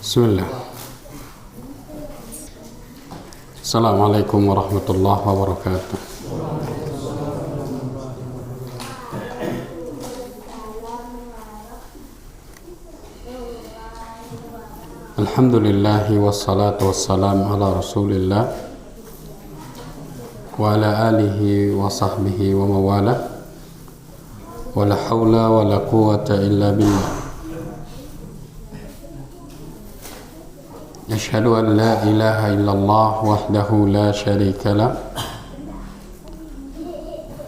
Bismillah. Assalamualaikum warahmatullahi wabarakatuh. Alhamdulillahi wassalatu wassalamu ala rasulillah wa ala alihi wa sahbihi wa mawala wa la hawla wa la quwwata illa billah. Asyhadu an la ilaha illallah wahdahu la syarika lah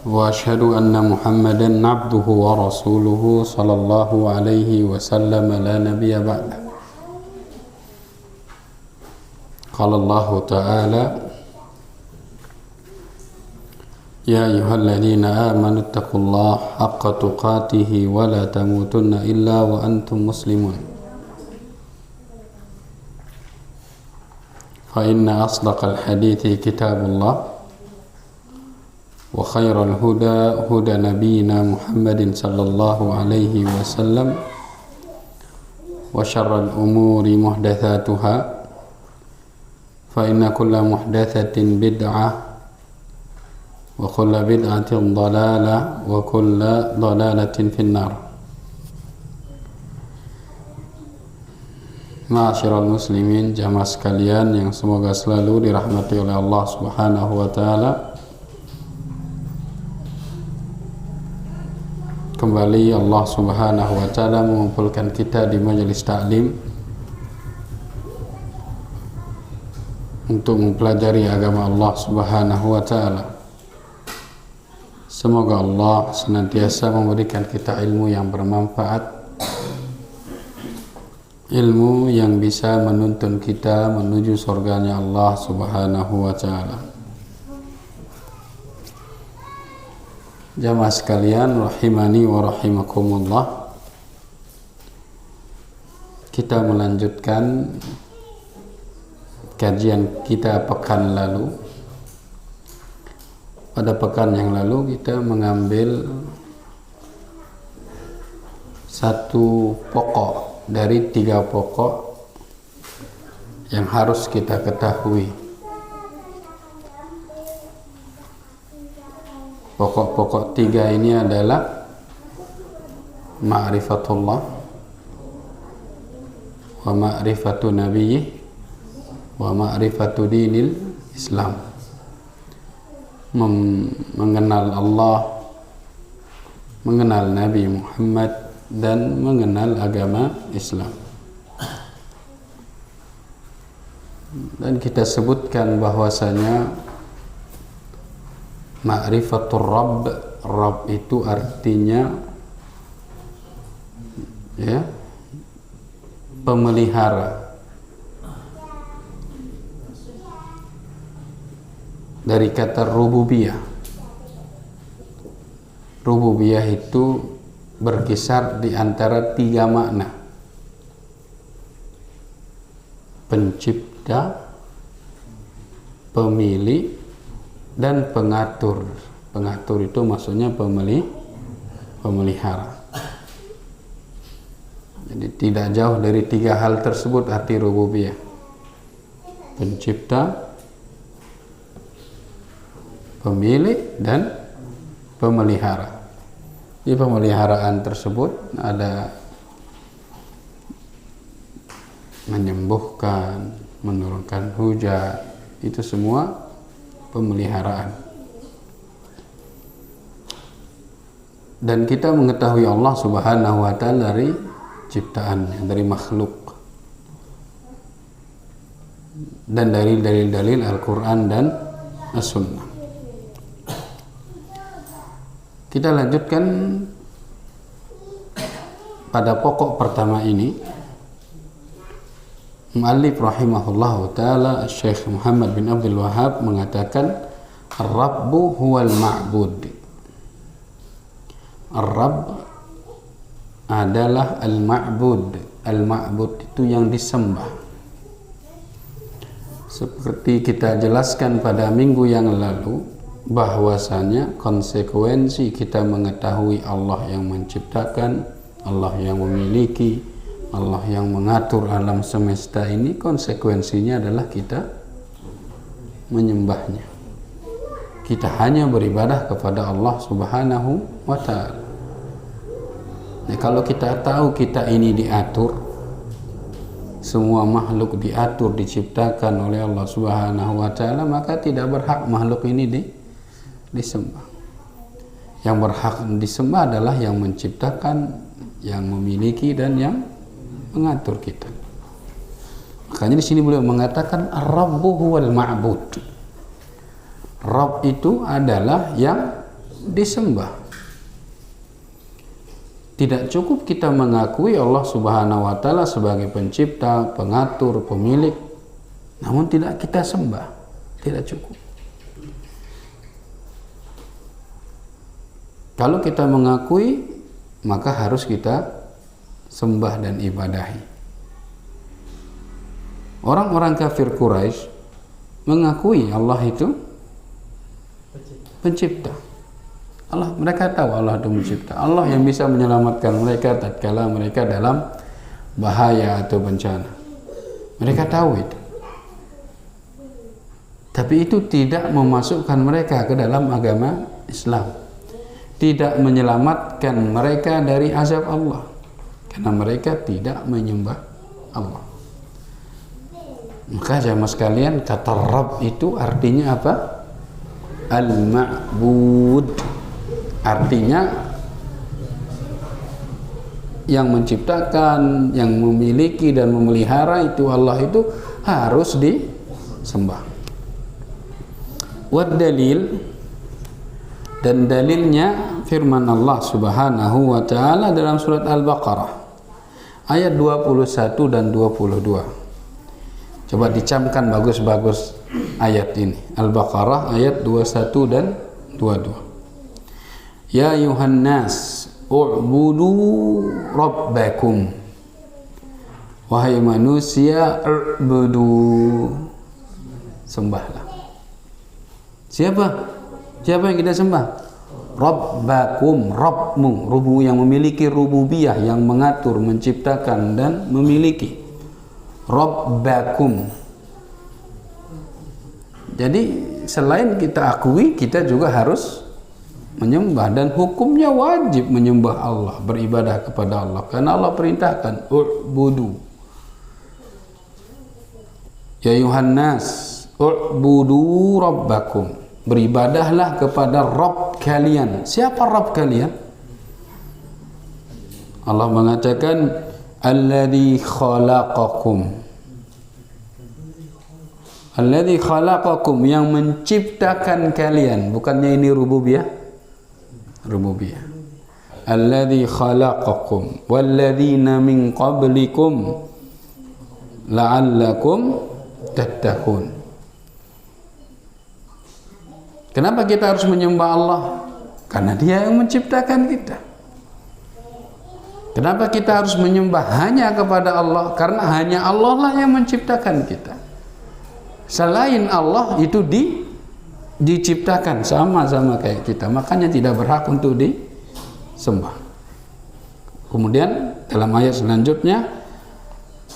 wa asyhadu anna Muhammadan abduhu wa rasuluhu sallallahu alaihi wasallam la nabiyya ba'da. Qala Allah ta'ala ya ayyuhalladzina amanu taqullaha haqqa tuqatih wa la tamutunna illa wa antum muslimun. فإن أصدق الحديث كتاب الله وخير الهدى هدى نبينا محمد صلى الله عليه وسلم وشر الأمور محدثاتها فإن كل محدثة بدعة وكل بدعة ضلالة وكل ضلالة في النار. Ma'asyiral muslimin, jamaah sekalian yang semoga selalu dirahmati oleh Allah Subhanahu wa taala. Kembali Allah Subhanahu wa taala mengumpulkan kita di majelis taklim untuk mempelajari agama Allah Subhanahu wa taala. Semoga Allah senantiasa memberikan kita ilmu yang bermanfaat, ilmu yang bisa menuntun kita menuju surganya Allah Subhanahu wa ta'ala. Jamaah sekalian rahimani wa rahimakumullah, kita melanjutkan kajian kita pekan lalu. Pada pekan yang lalu kita mengambil satu pokok dari 3 pokok yang harus kita ketahui. Pokok-pokok 3 ini adalah ma'rifatullah wa ma'rifatu nabiyyih wa ma'rifatu dinil Islam. Mengenal Allah, mengenal Nabi Muhammad, dan mengenal agama Islam. Dan kita sebutkan bahwasanya ma'rifatur Rabb, Rabb itu artinya pemelihara. Dari kata rububiyah. Rububiyah itu berkisar di antara 3 makna: pencipta, pemilik, dan pengatur. Pengatur itu maksudnya pemelihara. Jadi tidak jauh dari 3 hal tersebut arti rububiyah: pencipta, pemilik, dan pemelihara. Di pemeliharaan tersebut ada menyembuhkan, menurunkan hujan, itu semua pemeliharaan. Dan kita mengetahui Allah Subhanahu wa ta'ala dari ciptaannya, dari makhluk, dan dari dalil-dalil Al-Quran dan As-Sunnah. Kita lanjutkan pada pokok pertama ini. Mu'allif rahimahullahu ta'ala Syekh Muhammad bin Abdul Wahhab mengatakan Ar-Rabbu huwal ma'bud. Ar-Rabb adalah al-ma'bud. Al-ma'bud itu yang disembah. Seperti kita jelaskan pada minggu yang lalu, bahwasanya konsekuensi kita mengetahui Allah yang menciptakan, Allah yang memiliki, Allah yang mengatur alam semesta ini, konsekuensinya adalah kita menyembahnya. Kita hanya beribadah kepada Allah Subhanahu wa ta'ala. Nah, kalau kita tahu kita ini diatur, semua makhluk diatur, diciptakan oleh Allah Subhanahu wa ta'ala, maka tidak berhak makhluk ini disembah. Yang berhak disembah adalah yang menciptakan, yang memiliki, dan yang mengatur kita. Makanya di sini beliau mengatakan Ar-Rabbu huwal ma'bud. Rabb itu adalah yang disembah. Tidak cukup kita mengakui Allah Subhanahu wa ta'ala sebagai pencipta, pengatur, pemilik, namun tidak kita sembah. Tidak cukup. Kalau kita mengakui, maka harus kita sembah dan ibadahi. Orang-orang kafir Quraisy mengakui Allah itu pencipta. Mereka tahu Allah itu mencipta. Allah yang bisa menyelamatkan mereka tatkala mereka dalam bahaya atau bencana. Mereka tahu itu. Tapi itu tidak memasukkan mereka ke dalam agama Islam. Tidak menyelamatkan mereka dari azab Allah. Karena mereka tidak menyembah Allah. Maka jamaah sekalian, kata Rabb itu artinya apa? Al-Ma'bud. Artinya yang menciptakan, yang memiliki dan memelihara itu Allah itu harus disembah. Wad dalil, dan dalilnya firman Allah Subhanahu wa ta'ala dalam surat Al-Baqarah ayat 21 dan 22. Coba dicamkan bagus-bagus ayat ini. Al-Baqarah ayat 21 dan 22. Ya ayuhan nas u'budu rabbakum. Wahai manusia, u'budu, sembahlah. Siapa yang kita sembah? Rabbakum, Rabbmu, rubu yang memiliki rububiyah, yang mengatur, menciptakan dan memiliki. Rabbakum. Jadi selain kita akui, kita juga harus menyembah, dan hukumnya wajib menyembah Allah, beribadah kepada Allah, karena Allah perintahkan u'budu. Ya ayuhan nas u'budu rabbakum, beribadahlah kepada Rabb kalian. Siapa Rabb kalian? Allah mengatakan alladzi khalaqakum. Alladzi khalaqakum, yang menciptakan kalian. Bukannya ini rububiyah? Rububiyah. Alladzi khalaqakum walladzina min qablikum la'allakum tattaqun. Kenapa kita harus menyembah Allah? Karena Dia yang menciptakan kita. Kenapa kita harus menyembah hanya kepada Allah? Karena hanya Allah lah yang menciptakan kita. Selain Allah itu diciptakan sama-sama kayak kita, makanya tidak berhak untuk disembah. Kemudian dalam ayat selanjutnya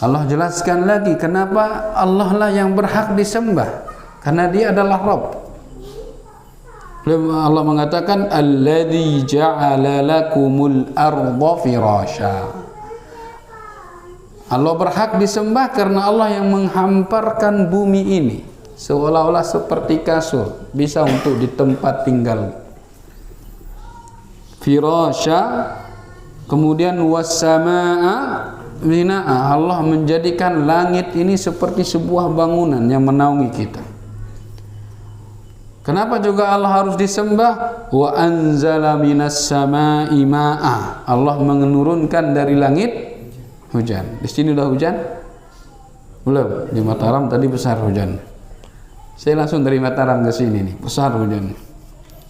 Allah jelaskan lagi kenapa Allah lah yang berhak disembah, karena Dia adalah Rabb. Allah mengatakan alladzi ja'ala lakumul arda firasya. Allah berhak disembah karena Allah yang menghamparkan bumi ini seolah-olah seperti kasur, bisa untuk di tempat tinggal. Firasya, kemudian wassamaa binaa, Allah menjadikan langit ini seperti sebuah bangunan yang menaungi kita. Kenapa juga Allah harus disembah? Wa anzala minas samaa'i ma'a, Allah menurunkan dari langit hujan. Di sini udah hujan? Belum. Di Mataram tadi besar hujan. Saya langsung dari Mataram ke sini nih, besar hujan.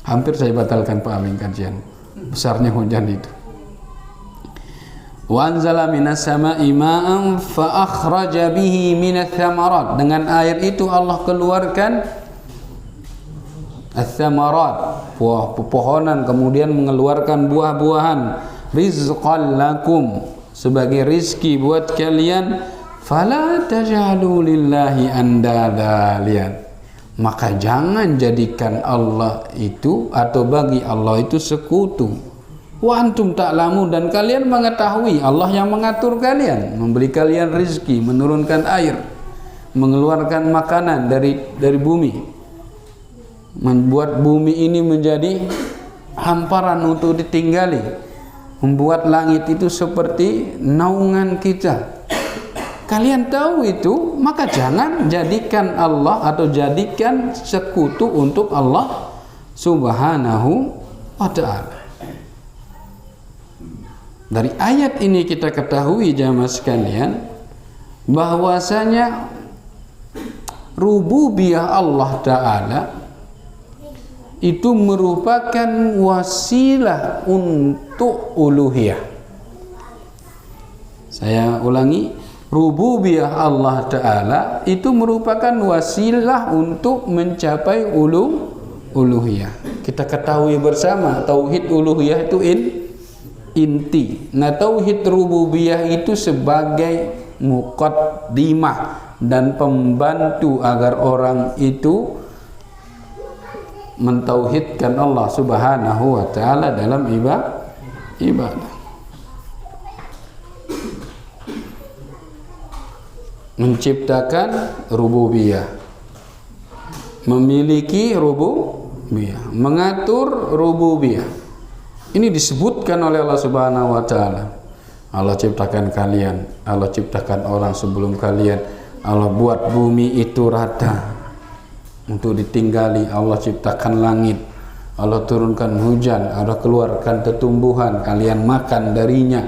Hampir saya batalkan Pak Amin kajian. Besarnya hujan itu. Wa anzala minas samaa'i ma'an fa akhraja bihi minats tsamarat. Dengan air itu Allah keluarkan ats-tsamarat, buah pepohonan, kemudian mengeluarkan buah-buahan. Rizqan lakum, sebagai rizki buat kalian, fala taj'alu lillahi andada, maka jangan jadikan Allah itu atau bagi Allah itu sekutu. Wa antum ta'lamun, dan kalian mengetahui Allah yang mengatur kalian, memberi kalian rizki, menurunkan air, mengeluarkan makanan dari bumi, membuat bumi ini menjadi hamparan untuk ditinggali, membuat langit itu seperti naungan kita. Kalian tahu itu, maka jangan jadikan Allah atau jadikan sekutu untuk Allah Subhanahu wa ta'ala. Dari ayat ini kita ketahui jamaah sekalian bahwasanya rububiyah Allah Ta'ala itu merupakan wasilah untuk uluhiyah. Saya ulangi, rububiyah Allah Ta'ala itu merupakan wasilah untuk mencapai uluhiyah. Kita ketahui bersama tauhid uluhiyah itu inti. Nah, tauhid rububiyah itu sebagai muqaddimah dan pembantu agar orang itu mentauhidkan Allah Subhanahu wa ta'ala dalam ibadah. Menciptakan rububiyah, memiliki rububiyah, mengatur rububiyah. Ini disebutkan oleh Allah Subhanahu wa ta'ala. Allah ciptakan kalian, Allah ciptakan orang sebelum kalian, Allah buat bumi itu rata untuk ditinggali, Allah ciptakan langit, Allah turunkan hujan, Allah keluarkan tumbuhan, kalian makan darinya.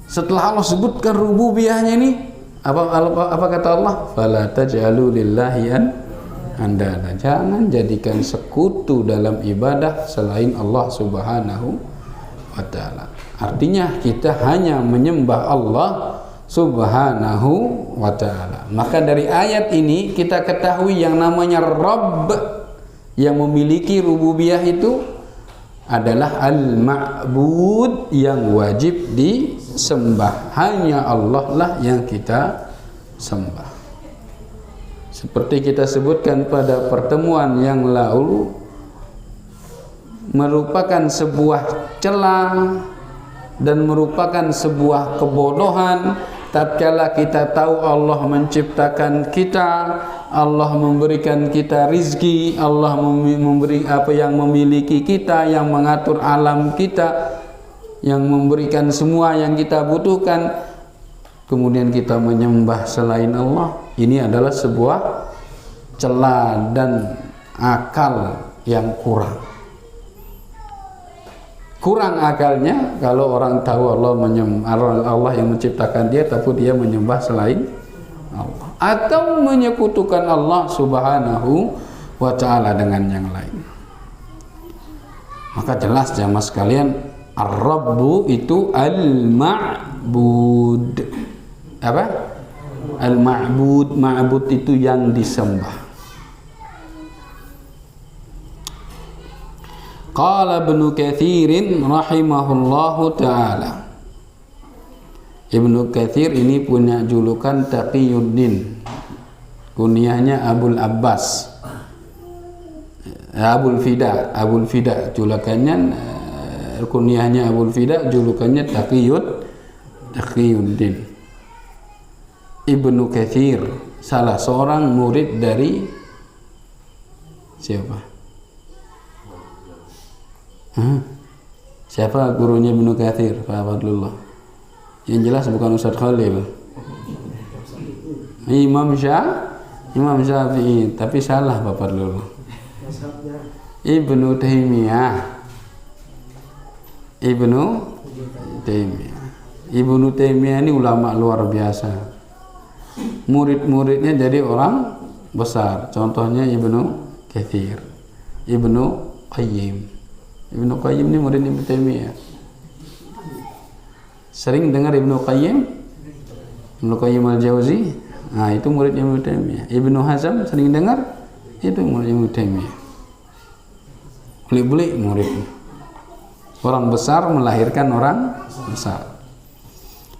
Setelah Allah sebutkan rububiyahnya ini, apa kata Allah? Fala taj'alu lillahi andada, jangan jadikan sekutu dalam ibadah selain Allah Subhanahu wa ta'ala. Artinya kita hanya menyembah Allah Subhanahu wa ta'ala. Maka dari ayat ini kita ketahui yang namanya Rabb yang memiliki rububiyah itu adalah al-ma'bud yang wajib disembah. Hanya Allah lah yang kita sembah. Seperti kita sebutkan pada pertemuan yang lalu, merupakan sebuah celah dan merupakan sebuah kebodohan tatkala kita tahu Allah menciptakan kita, Allah memberikan kita rizki, Allah memberi apa yang memiliki kita, yang mengatur alam kita, yang memberikan semua yang kita butuhkan, kemudian kita menyembah selain Allah. Ini adalah sebuah celah dan akal yang kurang akalnya kalau orang tahu Allah yang menciptakan dia, tapi dia menyembah selain Allah atau menyekutukan Allah Subhanahu wa ta'ala dengan yang lain. Maka jelas jamaah sekalian, Ar-Rabbu itu al-ma'bud. Apa? Al-ma'bud, ma'bud itu yang disembah. Qala Ibnu Katsir rahimahullahu ta'ala. Ibnu Katsir ini punya julukan Taqiyuddin, kunyahnya Abul Abbas, Abul Fida julukannya, kunyahnya Abul Fida, julukannya Taqiyuddin. Ibnu Katsir salah seorang murid dari siapa? Siapa gurunya Ibnu Katsir? Pak Abdullah. Yang jelas bukan Ustaz Khalil. Imam Syafi'i, tapi salah Bapak dulu. Ibnu Taimiyah. Ibnu Taimiyah ini ulama luar biasa. Murid-muridnya jadi orang besar. Contohnya Ibnu Katsir, Ibnu Qayyim. Ibnu Qayyim ini murid Ibnu Taimiyah. Sering dengar Ibnu Qayyim Al-Jauzi? Nah, itu murid Ibnu Taimiyah. Ibnu Hazm sering dengar? Itu murid Ibnu Taimiyah. Beli-beli muridnya. Orang besar melahirkan orang besar.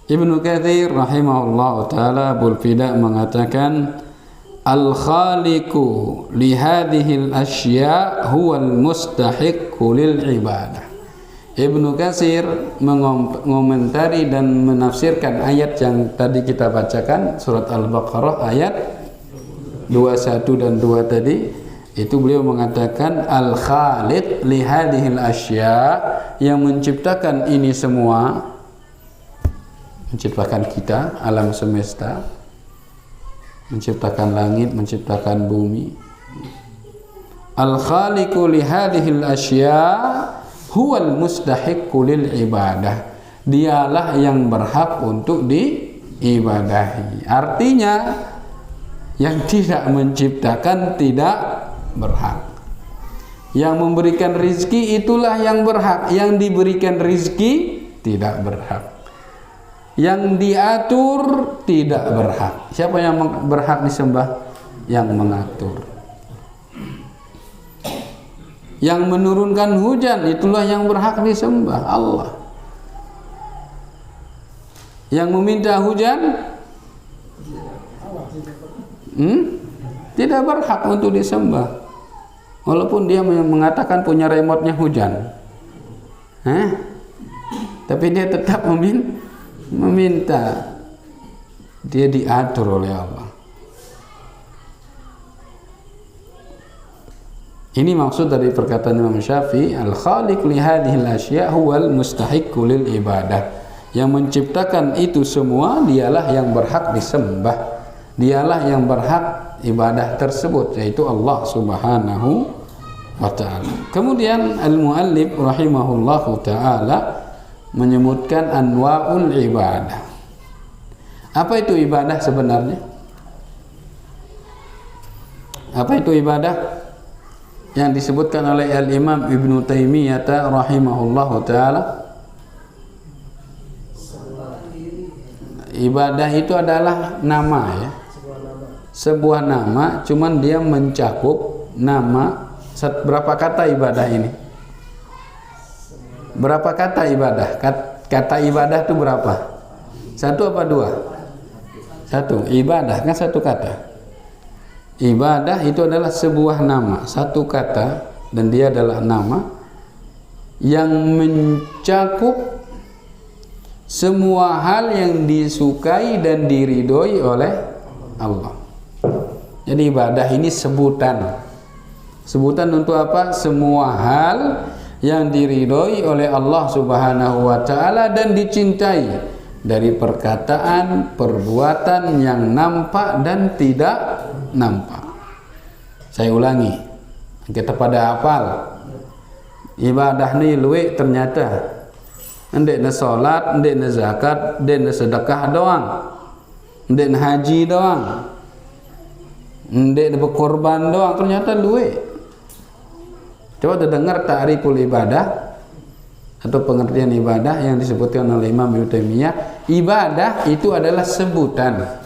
Ibnu Katsir rahimahullah taala Bulfida mengatakan al-khaliqu li hadhil asya' huwal mustahiqqu lil ibadah. Ibnu Katsir mengomentari dan menafsirkan ayat yang tadi kita bacakan, surat Al-Baqarah ayat 21 dan 2 tadi. Itu beliau mengatakan al-khaliq li hadhil asya', yang menciptakan ini semua, menciptakan kita, alam semesta, menciptakan langit, menciptakan bumi. Al-khaliqu li hadhil asya' huwal mustahiqqu lil ibadah. Dialah yang berhak untuk diibadahi. Artinya yang tidak menciptakan tidak berhak. Yang memberikan rizki itulah yang berhak. Yang diberikan rizki tidak berhak. Yang diatur tidak berhak. Siapa yang berhak disembah? Yang mengatur. Yang menurunkan hujan itulah yang berhak disembah, Allah. Yang meminta hujan tidak berhak untuk disembah, walaupun dia mengatakan punya remote-nya hujan, tapi dia tetap meminta. Dia diatur oleh Allah. Ini maksud dari perkataan Imam Syafi'i, al-khaliq li hadhil asya' huwal mustahiqqu lil ibadah. Yang menciptakan itu semua dialah yang berhak disembah. Dialah yang berhak ibadah tersebut, yaitu Allah Subhanahu wa ta'ala. Kemudian al-muallif rahimahullahu ta'ala menyebutkan anwa'ul ibadah. Apa itu ibadah sebenarnya? Apa itu ibadah? Yang disebutkan oleh Al-Imam Ibnu Taimiyah rahimahullahu ta'ala, ibadah itu adalah nama, ya, sebuah nama, cuman dia mencakup nama. Berapa kata ibadah ini? Berapa kata ibadah? Kata ibadah itu berapa? Satu apa dua? Satu. Ibadah kan satu kata. Ibadah itu adalah sebuah nama, satu kata, dan dia adalah nama yang mencakup semua hal yang disukai dan diridhoi oleh Allah. Jadi ibadah ini sebutan. Sebutan untuk apa? Semua hal yang diridhoi oleh Allah Subhanahu wa ta'ala dan dicintai, dari perkataan, perbuatan yang nampak dan tidak nampak. Saya ulangi, kita pada hafal. Ibadah ni luwek ternyata. Ndek na salat, ndek na zakat, ndek na sedekah doang. Ndek na haji doang. Ndek na berkorban doang, ternyata luwek. Coba dengar ta'riful ibadah atau pengertian ibadah yang disebutkan oleh Imam Ibnu Taimiyah. Ibadah itu adalah sebutan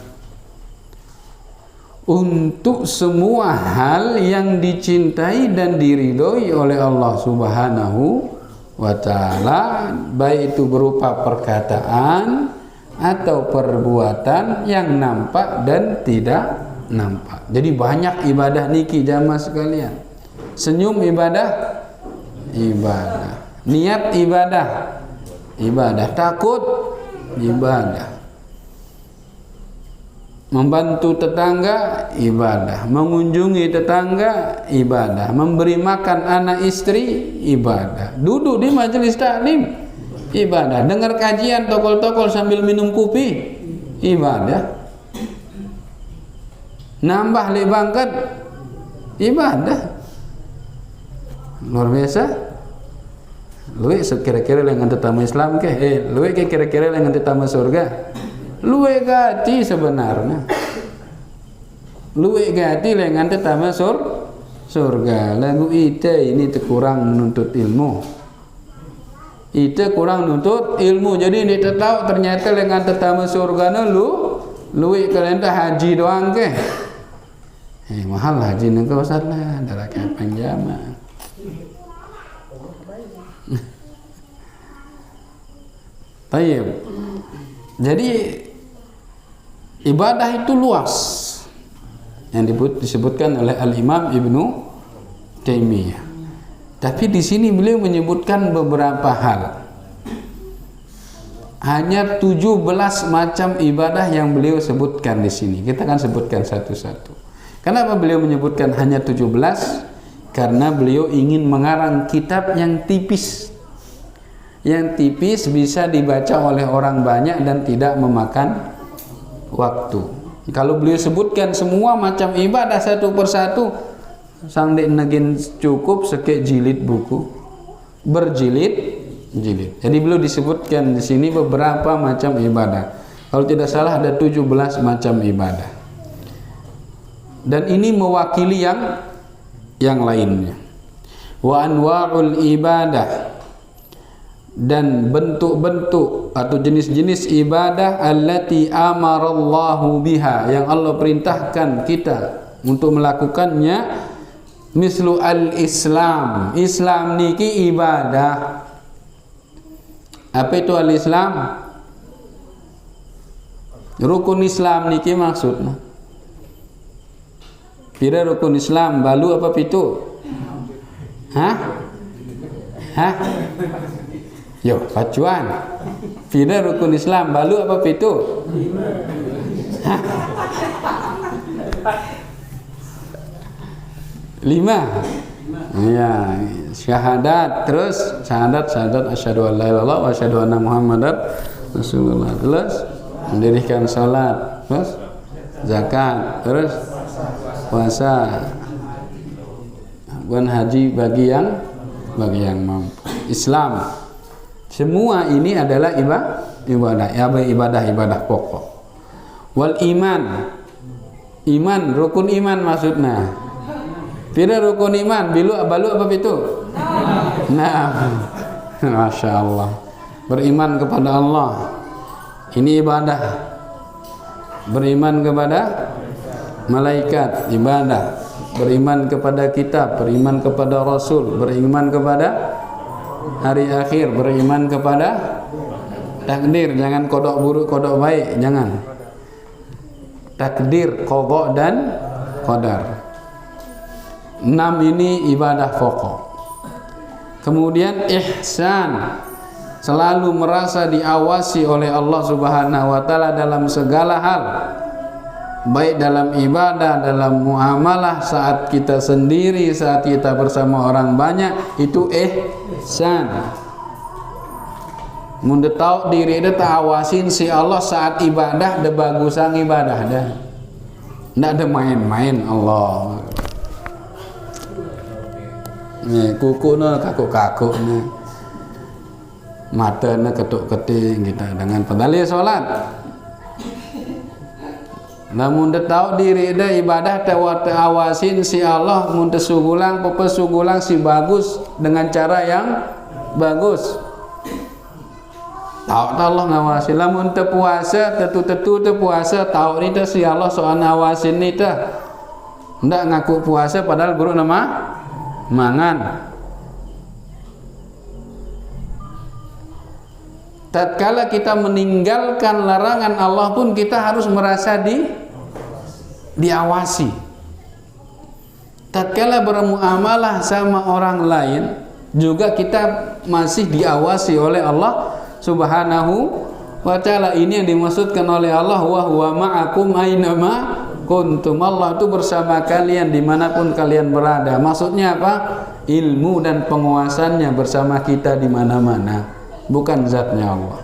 untuk semua hal yang dicintai dan diridhoi oleh Allah Subhanahu wa ta'ala, baik itu berupa perkataan atau perbuatan yang nampak dan tidak nampak. Jadi banyak ibadah niki jamaah sekalian. Senyum ibadah, ibadah. Niat ibadah, ibadah. Takut ibadah. Membantu tetangga ibadah. Mengunjungi tetangga ibadah. Memberi makan anak istri ibadah. Duduk di majelis taklim ibadah. Dengar kajian tokol-tokol sambil minum kopi ibadah. Nambah libangkat ibadah. Luar biasa. Luwek kira-kira dengan tetamu Islam ke? Luwek kira-kira dengan tetamu surga? Luwek gati sebenarnya. Luwek gati dengan tetamu surga. Lagu ite ini kurang menuntut ilmu. Ite kurang menuntut ilmu. Jadi ini tahu ternyata dengan tetamu surga na luwek kalian dah haji doang ke? Mahal haji nengkau Ustaz lah, darah kapan jamaah. Tayyib. Jadi ibadah itu luas yang disebutkan oleh Al-Imam Ibnu Taimiyah. Tapi di sini beliau menyebutkan beberapa hal. Hanya 17 macam ibadah yang beliau sebutkan di sini. Kita akan sebutkan satu-satu. Kenapa beliau menyebutkan hanya 17? Karena beliau ingin mengarang kitab yang tipis. Yang tipis bisa dibaca oleh orang banyak dan tidak memakan waktu. Kalau beliau sebutkan semua macam ibadah satu persatu, sang dek negin cukup sekek jilid buku, berjilid-jilid. Jadi beliau disebutkan di sini beberapa macam ibadah. Kalau tidak salah ada 17 macam ibadah. Dan ini mewakili yang lainnya. Wa anwa'ul ibadah, dan bentuk-bentuk atau jenis-jenis ibadah allati amarallahu biha, yang Allah perintahkan kita untuk melakukannya. Mislu al-Islam. Islam niki ibadah. Apa itu al-Islam? Rukun Islam niki maksudnya. Pira rukun Islam? Balu apa pitu? Hah? Yo, pacuan. Pira rukun Islam? Balu apa pitu? 5. Ya, syahadat, terus syahadat asyhadu an la ilaha illallah wa asyhadu anna muhammadar rasulullah, terus mendirikan salat, terus zakat, terus puasa, dan haji bagi yang mampu. Islam. Semua ini adalah ibadah pokok. Wal iman. Iman, rukun iman maksudnya. Pira rukun iman, balu apa itu? Nah, Masya Allah. Beriman kepada Allah, ini ibadah. Beriman kepada malaikat, ibadah. Beriman kepada kitab, beriman kepada Rasul, beriman kepada hari akhir, beriman kepada takdir. Jangan kodok buruk, kodok baik, jangan. Takdir, qadha dan qadar. 6 ini ibadah pokok. Kemudian ihsan, selalu merasa diawasi oleh Allah Subhanahu wa taala dalam segala hal, baik dalam ibadah, dalam muamalah, saat kita sendiri, saat kita bersama orang banyak, itu ihsan. Mun tau diri dia awasin si Allah saat ibadah, de bagusan ibadah dah. Ndak ada main-main Allah. Ni kuku na kakuk-kakuk ni, mata na ketuk-keting kita dengan pedali solat. Namun dia tahu diri dia ibadah awasin si Allah, mun sugulang pepesugulang si bagus dengan cara yang bagus. Tahu Allah ngawasi. Lamun teu puasa, tetu-tetu teu puasa, tahu ni teh si Allah soal ngawasin ni teh. Ndak ngaku puasa padahal guru nama mangan. Tatkala kita meninggalkan larangan Allah pun kita harus merasa diawasi. Tatkala bermuamalah sama orang lain juga kita masih diawasi oleh Allah Subhanahu wa ta'ala. Ini yang dimaksudkan oleh Allah, wa huwa ma'akum ainama kuntum. Allah itu bersama kalian dimanapun kalian berada. Maksudnya apa? Ilmu dan penguasannya bersama kita di mana-mana, bukan zatnya Allah.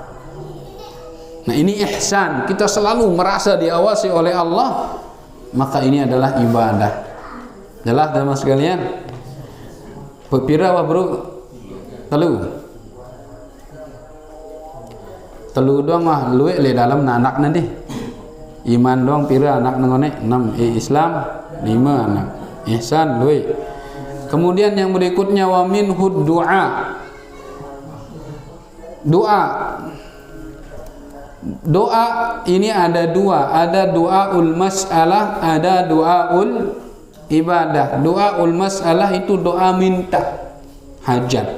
Nah, ini ihsan, kita selalu merasa diawasi oleh Allah, maka ini adalah ibadah. Jelas teman sekalian? Pepira wa bro? Telu doang mah luwe le dalam anak nanti. Iman doang pira anak nengone 6, Islam 5 anak, ihsan luwe. Kemudian yang berikutnya wa minhud du'a. Doa ini ada 2, ada doaul mas'alah, ada doaul ibadah. Doaul mas'alah itu doa minta hajat.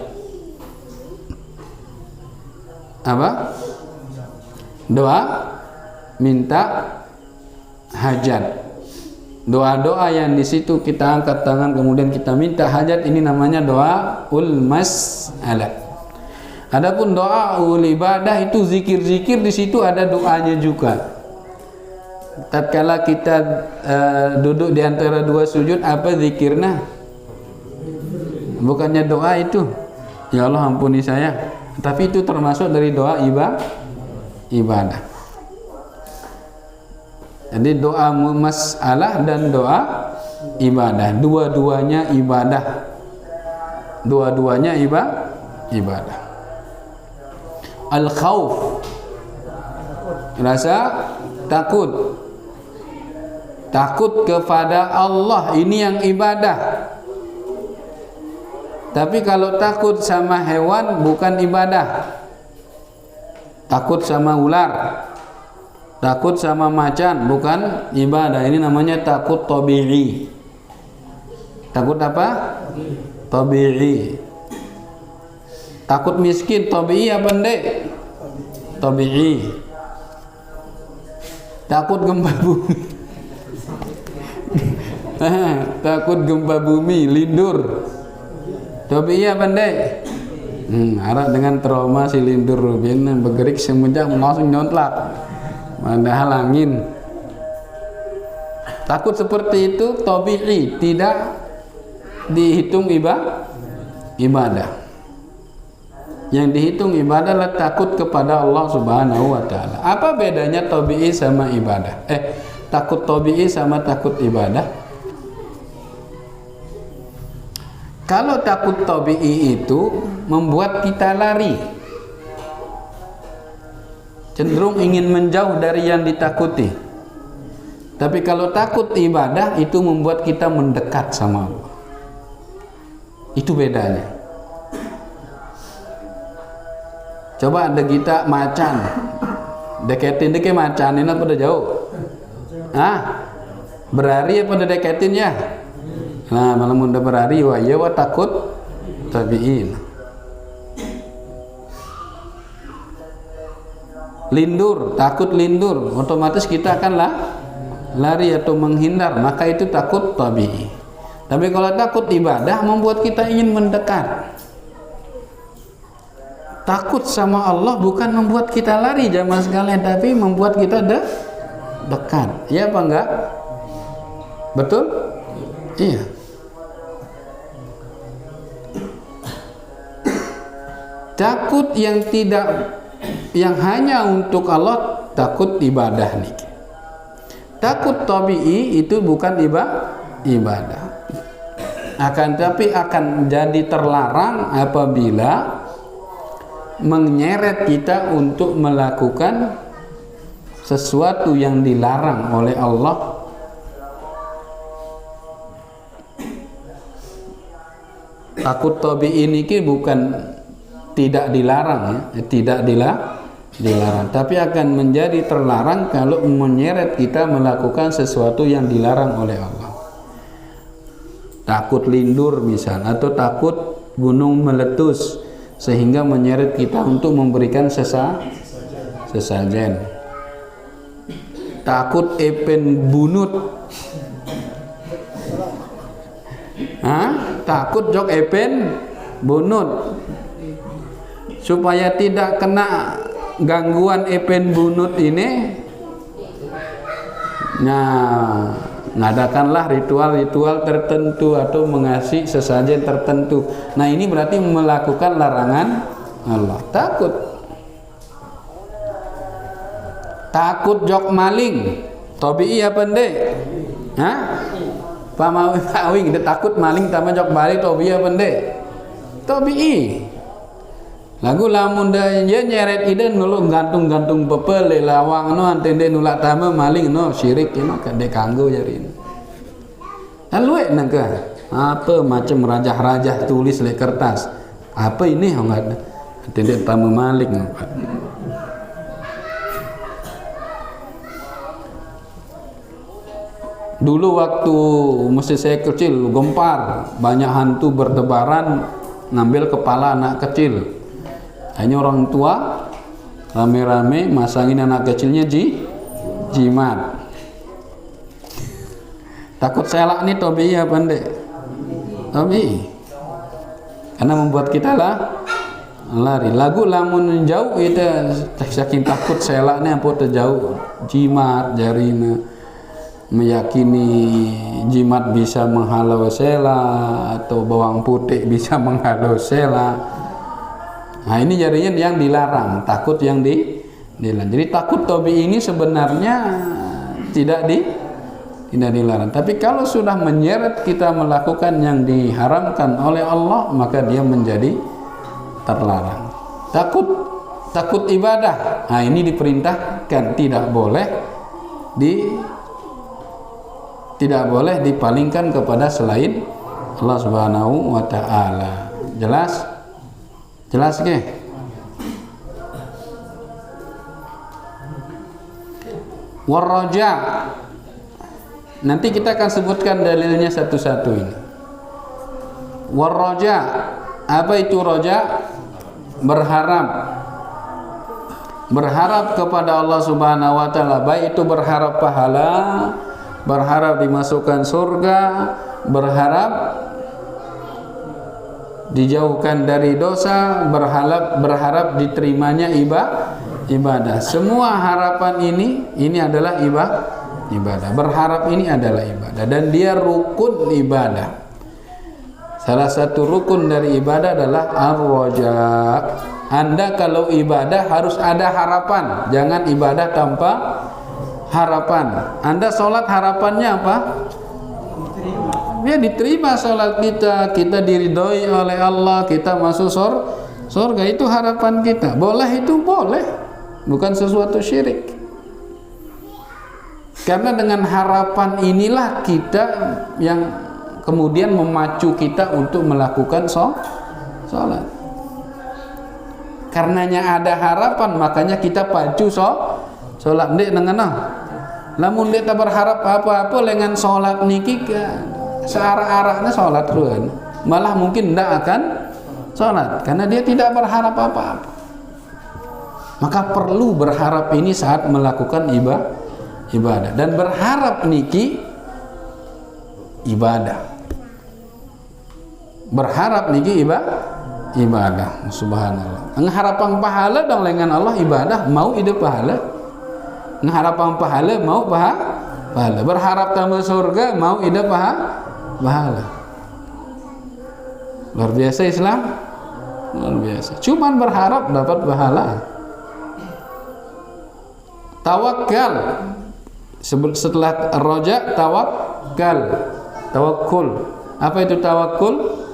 Apa? doa minta hajat. Doa-doa yang di situ kita angkat tangan kemudian kita minta hajat, ini namanya doa ul mas'alah. Adapun doa ul ibadah itu zikir-zikir, di situ ada doanya juga. Tatkala kita duduk di antara dua sujud, apa zikirnya? Bukannya doa itu, ya Allah ampuni saya, tapi itu termasuk dari doa ibadah. Jadi doa masalah dan doa ibadah, dua-duanya ibadah. Dua-duanya ibadah. Al-khauf, rasa takut. Takut kepada Allah, ini yang ibadah. Tapi kalau takut sama hewan bukan ibadah. Takut sama ular, takut sama macan bukan ibadah. Ini namanya takut tabi'i. Takut apa? Tabi'i. Takut miskin tabi'i apa ndek? Tabi'i. Takut gempa bumi. Takut gempa bumi, lindur. Tabi'i apa ndek? Harap dengan trauma si lindur Rubin bergerik semenjak langsung nyontlak. Padahal angin. Takut seperti itu tabi'i, tidak dihitung ibadah. Yang dihitung ibadah adalah takut kepada Allah Subhanahu wa taala. Apa bedanya tabi'i sama ibadah? Takut tabi'i sama takut ibadah. Kalau takut tabi'i itu membuat kita lari, cenderung ingin menjauh dari yang ditakuti. Tapi kalau takut ibadah itu membuat kita mendekat sama Allah. Itu bedanya. Coba ada kita macan, deketin deke macan ini apa udah jauh? Berari apa udah deketin ya? Nah malam udah berari, wah iya wah takut tabi'in. Lindur, takut lindur, otomatis kita akan lari atau menghindar, maka itu takut tabi'i. Tapi kalau takut ibadah membuat kita ingin mendekat. Takut sama Allah bukan membuat kita lari jamaah sekalian, tapi membuat kita dekat. Iya apa enggak? Betul? Iya. Takut yang hanya untuk Allah, takut ibadah nih. Takut tabi'i itu bukan ibadah. Tapi akan menjadi terlarang apabila menyeret kita untuk melakukan sesuatu yang dilarang oleh Allah. Takut tabi'i ini bukan tidak dilarang ya, tidak dilarang, tapi akan menjadi terlarang kalau menyeret kita melakukan sesuatu yang dilarang oleh Allah. Takut lindur misal, atau takut gunung meletus sehingga menyeret kita untuk memberikan sesajen. Takut epen bunut. Takut jok epen bunut. Supaya tidak kena gangguan epen bunut ini, nah ngadakanlah ritual-ritual tertentu atau mengasih sesajen tertentu. Nah ini berarti melakukan larangan Allah. Takut jok maling, tabi'i apa ndek? Pak Mawing takut maling tambah jok balik, tabi'i apa ndek? Tabi'i. Lagu lamun da nyeret ide nulung gantung-gantung pepel lawang no antende nulak tama maling no syirik no kade kanggo jarin. Lalu nangka apa macam rajah-rajah tulis le kertas. Apa ini enggak antende tama maling no. Dulu waktu masih saya kecil gempar, banyak hantu bertebaran ngambil kepala anak kecil. Hanya orang tua rame-rame masangin anak kecilnya jimat. Takut selak nih Tobi ya pandai. Tobi. Karena membuat kita lari. Lagu lamun jauh itu saking takut selaknya apa terjauh jimat jarina meyakini jimat bisa menghalau sela atau bawang putih bisa menghalau sela. Nah ini jadinya yang dilarang, takut yang dilarang. Jadi takut Tobi ini sebenarnya tidak dilarang. Tapi kalau sudah menyeret kita melakukan yang diharamkan oleh Allah, maka dia menjadi terlarang. Takut ibadah. Nah, ini diperintahkan tidak boleh dipalingkan kepada selain Allah Subhanahu wa taala. Jelas? Jelas ke? Warraja. Nanti kita akan sebutkan dalilnya satu-satu ini. Warraja, apa itu roja? Berharap kepada Allah Subhanahu wa taala, baik itu berharap pahala, berharap dimasukkan surga, berharap dijauhkan dari dosa, berharap diterimanya ibadah. Semua harapan ini adalah ibadah. Berharap ini adalah ibadah dan dia rukun ibadah. Salah satu rukun dari ibadah adalah ar-raja. Anda kalau ibadah harus ada harapan, jangan ibadah tanpa harapan. Anda sholat harapannya apa? Ya diterima sholat kita diridhoi oleh Allah, kita masuk surga, itu harapan kita. Boleh itu boleh, bukan sesuatu syirik. Karena dengan harapan inilah kita yang kemudian memacu kita untuk melakukan sholat. Karenanya ada harapan, makanya kita pacu sholat. Ndek dengan lamun dia tak berharap apa-apa dengan sholat niki searah-arahnya sholat ruan, malah mungkin tidak akan sholat karena dia tidak berharap apa-apa. Maka perlu berharap ini saat melakukan ibadah, dan berharap niki ibadah. Berharap niki ibadah. Subhanallah. Harapan pahala dong dengan Allah ibadah, mau ide pahala. Harapan pahala mau pahala. Berharap tambah surga, mau ide pahala. Luar biasa Islam. Luar biasa. Cuman berharap dapat pahala. Tawakal. Setelah roja, tawakul. Apa itu tawakul?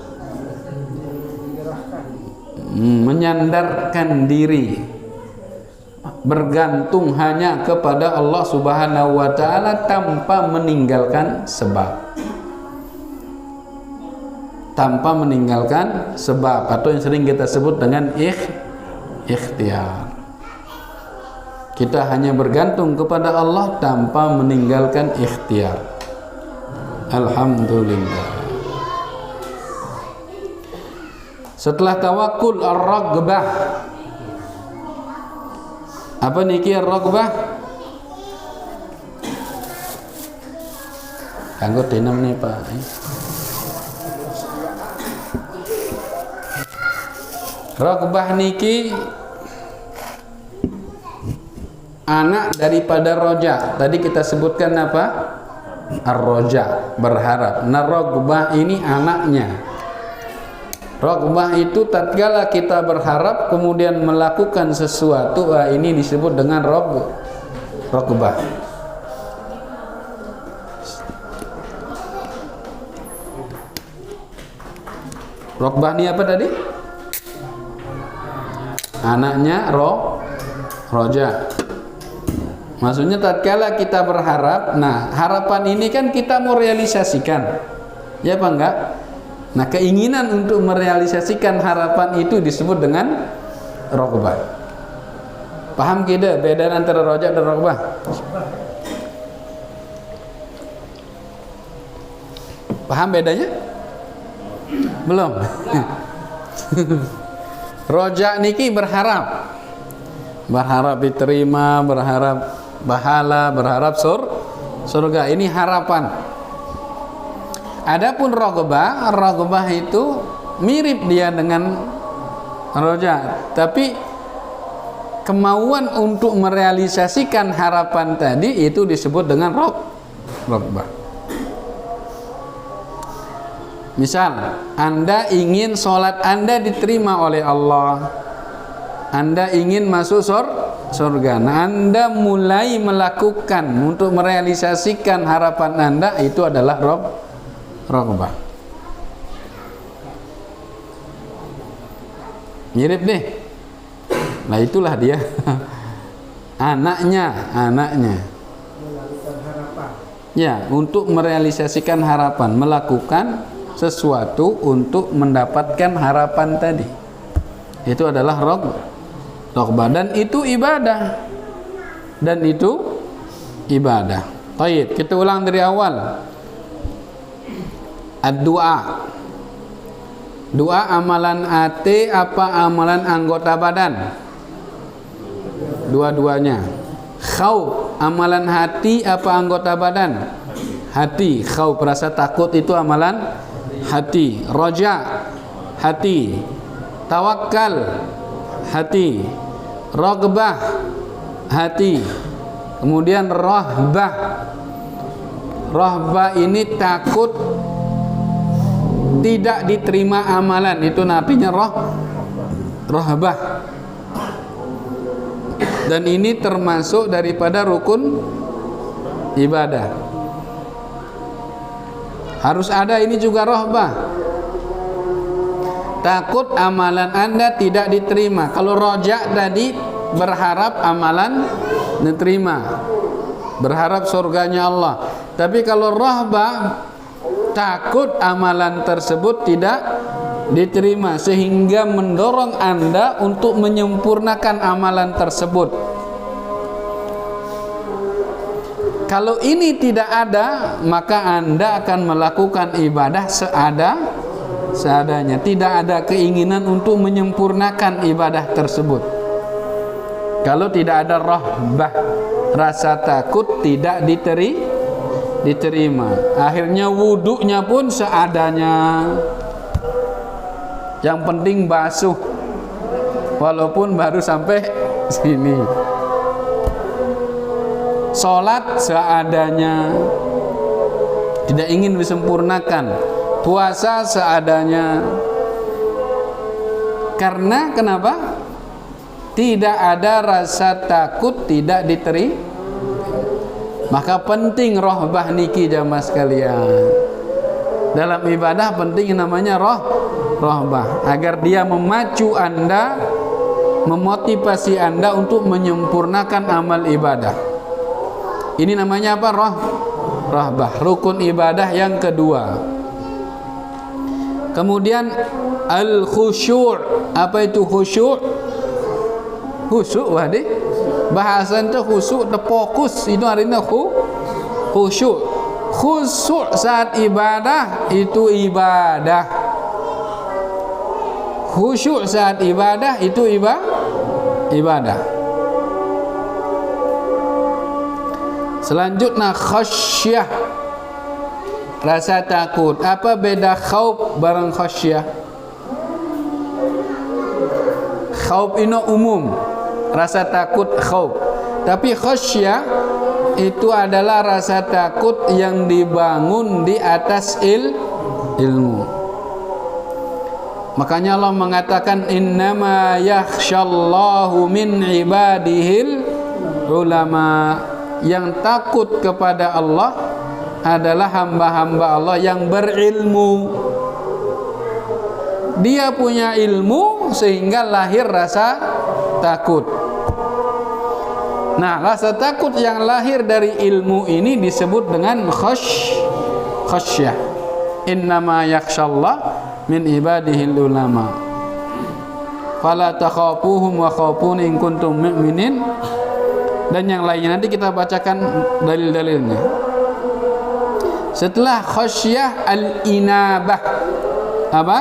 Menyandarkan diri, bergantung hanya kepada Allah Subhanahu wa taala tanpa meninggalkan sebab. Atau yang sering kita sebut dengan ikhtiar. Kita hanya bergantung kepada Allah tanpa meninggalkan ikhtiar. Alhamdulillah. Setelah tawakul, ar-raghbah. Apa niki ar-raghbah? Kanggo denam nih Pak. Raghbah niki anak daripada roja. Tadi kita sebutkan apa? Ar-roja, berharap. Nah, raghbah ini anaknya. Raghbah itu tatkala kita berharap kemudian melakukan sesuatu, ini disebut dengan raghbah. Raghbah ini apa tadi? Anaknya roja. Maksudnya tatkala kita berharap, nah harapan ini kan kita mau realisasikan, ya apa enggak? Nah keinginan untuk merealisasikan harapan itu disebut dengan raghbah. Paham kita beda antara roja dan raghbah? Paham bedanya? Belum? Roja niki berharap. berharap diterima, berharap pahala, berharap surga. Ini harapan. Adapun raghbah itu mirip dia dengan roja, tapi kemauan untuk merealisasikan harapan tadi itu disebut dengan raghbah. Misal, Anda ingin sholat Anda diterima oleh Allah, Anda ingin masuk surga. Nah, Anda mulai melakukan untuk merealisasikan harapan Anda, itu adalah raghbah. Mirip deh. Nah, itulah dia. anaknya. Ya, untuk merealisasikan harapan, melakukan sesuatu untuk mendapatkan harapan tadi. Itu adalah raghbah, dan itu ibadah. Baik, kita ulang dari awal. Ad-du'a. Doa amalan hati apa amalan anggota badan? Dua-duanya. Khauf amalan hati apa anggota badan? Hati. Khauf rasa takut itu amalan hati. Roja hati. Tawakkal hati. Raghbah hati. Kemudian rahbah ini takut tidak diterima amalan, itu artinya rahbah. Dan ini termasuk daripada rukun ibadah. Harus ada ini juga rahbah. Takut amalan Anda tidak diterima. Kalau roja tadi berharap amalan diterima, berharap surganya Allah. Tapi kalau rahbah, takut amalan tersebut tidak diterima, sehingga mendorong Anda untuk menyempurnakan amalan tersebut. Kalau ini tidak ada, maka Anda akan melakukan ibadah seadanya. Tidak ada keinginan untuk menyempurnakan ibadah tersebut. Kalau tidak ada rahbah, rasa takut tidak diterima. Akhirnya wuduknya pun seadanya. Yang penting basuh, walaupun baru sampai sini. Sholat seadanya, tidak ingin disempurnakan. Puasa seadanya. Karena kenapa? Tidak ada rasa takut tidak diterima. Maka penting rahbah niki jamaah sekalian. Dalam ibadah penting namanya rahbah, agar dia memacu Anda, memotivasi Anda untuk menyempurnakan amal ibadah. Ini namanya apa? Rahbah, rukun ibadah yang kedua. Kemudian al-khusyu'. Apa itu khusyu'? Khusyuk wadi. Bahasan itu khusyuk, fokus, itu artinya khusyuk. Khusyuk saat ibadah itu ibadah. Khusyuk saat ibadah itu ibadah. Selanjutnya khasyah, rasa takut. Apa beda khauf bareng khasyah? Khauf ini umum, rasa takut khauf. Tapi khasyah itu adalah rasa takut yang dibangun di atas ilmu. Makanya Allah mengatakan innama yakhsyallahu min ibadihil ulama. Yang takut kepada Allah adalah hamba-hamba Allah yang berilmu. Dia punya ilmu sehingga lahir rasa takut. Nah, rasa takut yang lahir dari ilmu ini disebut dengan khasyah. Innama yakhsyallah min ibadihil ulama. Fala takhafuhum wa khafuni in kuntum mu'minin. Dan yang lainnya nanti kita bacakan dalil-dalilnya. Setelah khasyah al-inabah. Apa?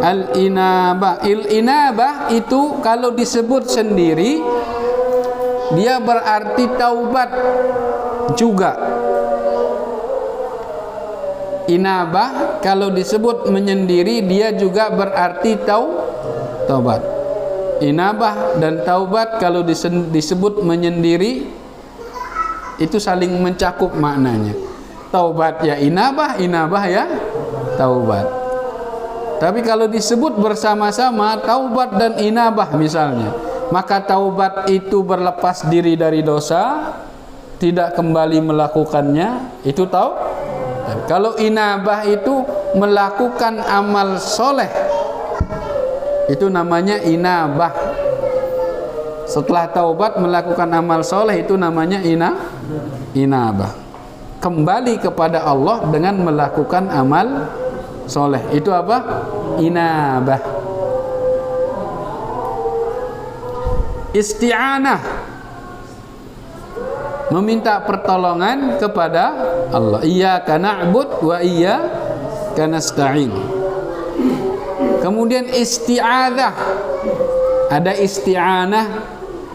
Al-inabah. Il-inabah itu kalau disebut sendiri dia berarti taubat juga. Inabah kalau disebut menyendiri dia juga berarti taubat. Inabah dan taubat kalau disebut menyendiri itu saling mencakup maknanya. Taubat ya inabah, inabah ya taubat. Tapi kalau disebut bersama-sama taubat dan inabah misalnya, maka taubat itu berlepas diri dari dosa, tidak kembali melakukannya, itu taubat. Kalau inabah itu melakukan amal soleh, itu namanya inabah. Setelah taubat melakukan amal soleh itu namanya inabah. Kembali kepada Allah dengan melakukan amal soleh, itu apa? Inabah. Isti'anah, meminta pertolongan kepada Allah. Iyyaka na'bud wa iyyaka nasta'in. Kemudian isti'adzah, ada isti'anah,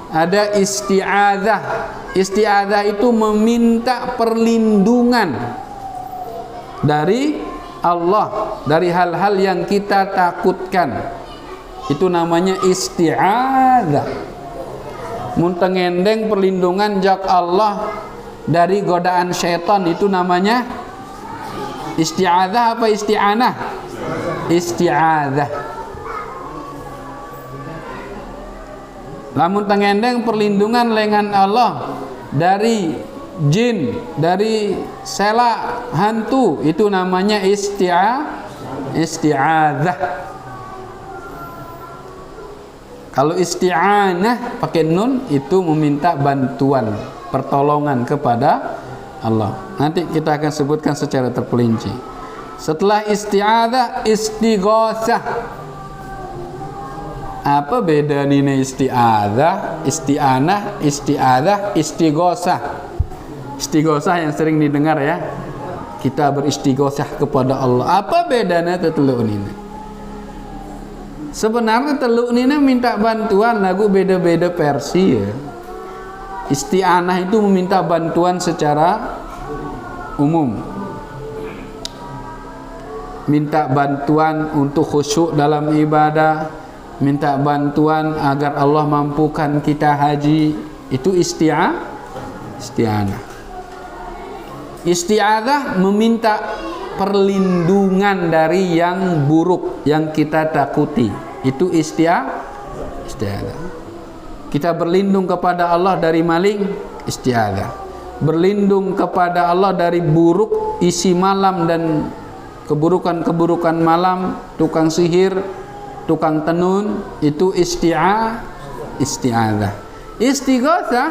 ada isti'adzah. Isti'adzah itu meminta perlindungan dari Allah, dari hal-hal yang kita takutkan. Itu namanya isti'adzah. Munteng endeng perlindungan jak Allah dari godaan syaitan, itu namanya isti'adzah apa isti'anah? Isti'adzah. Lamun tengendeng perlindungan lengan Allah dari jin, dari sela hantu, itu namanya isti'adzah. Kalau isti'anah pakai nun itu meminta bantuan, pertolongan kepada Allah. Nanti kita akan sebutkan secara terperinci. Setelah isti'adzah, istighosah. Apa beda nih isti'adzah, isti'anah, isti'adzah, istighosah? Istighosah yang sering didengar ya. Kita beristighosah kepada Allah. Apa bedanya teluk ini? Sebenarnya teluk ini minta bantuan, lagu beda-beda versi ya. Isti'anah itu meminta bantuan secara umum, minta bantuan untuk khusyuk dalam ibadah, minta bantuan agar Allah mampukan kita haji, itu isti'anah. Isti'adzah meminta perlindungan dari yang buruk yang kita takuti, itu isti'adzah. Kita berlindung kepada Allah dari maling, isti'adzah. Berlindung kepada Allah dari buruk isi malam dan keburukan-keburukan malam, tukang sihir, tukang tenun, itu isti'adzah. Istighosah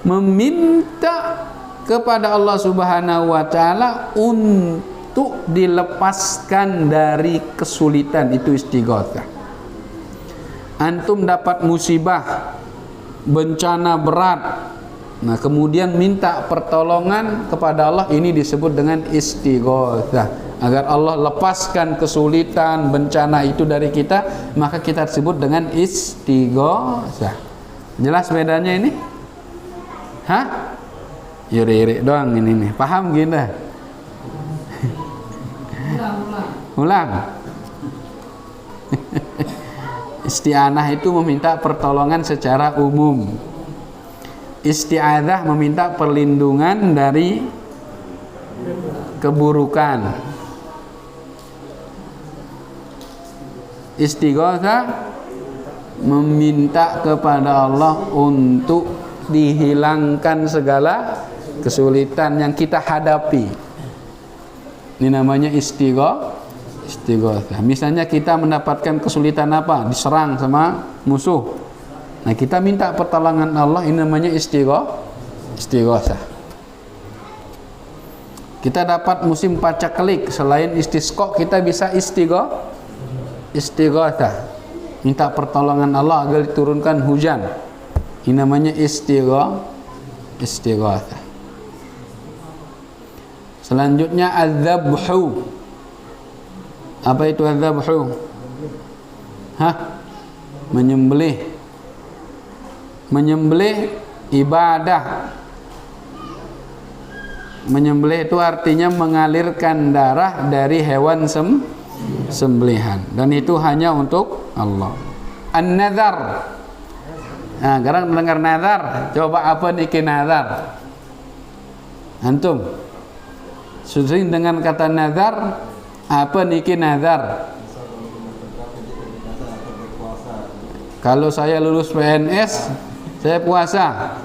meminta kepada Allah Subhanahu wa taala untuk dilepaskan dari kesulitan, itu istighosah. Antum dapat musibah, bencana berat, nah kemudian minta pertolongan kepada Allah, ini disebut dengan istighosah. Agar Allah lepaskan kesulitan, bencana itu dari kita, maka kita sebut dengan istighosah. Jelas bedanya ini? Hah? Iri-iri doang ini nih. Paham gini? Ulang. Isti'anah itu meminta pertolongan secara umum. Isti'adzah meminta perlindungan dari keburukan. Istighosah meminta kepada Allah untuk dihilangkan segala kesulitan yang kita hadapi. Ini namanya istighosah. Misalnya kita mendapatkan kesulitan apa? Diserang sama musuh. Nah, kita minta pertolongan Allah, ini namanya istighosah. Kita dapat musim pacaklik, selain istisqa kita bisa istighosah. Minta pertolongan Allah agar diturunkan hujan. Ini namanya istighosah. Selanjutnya adzabhu. Apa itu adzabhu? Menyembelih. Menyembelih ibadah. Menyembelih itu artinya mengalirkan darah dari hewan sembelihan, dan itu hanya untuk Allah. An-nazar. Nah, sekarang dengar nazar. Coba apa niki nazar? Antum sering dengan kata nazar? Apa niki nazar? Kalau saya lulus PNS, saya puasa.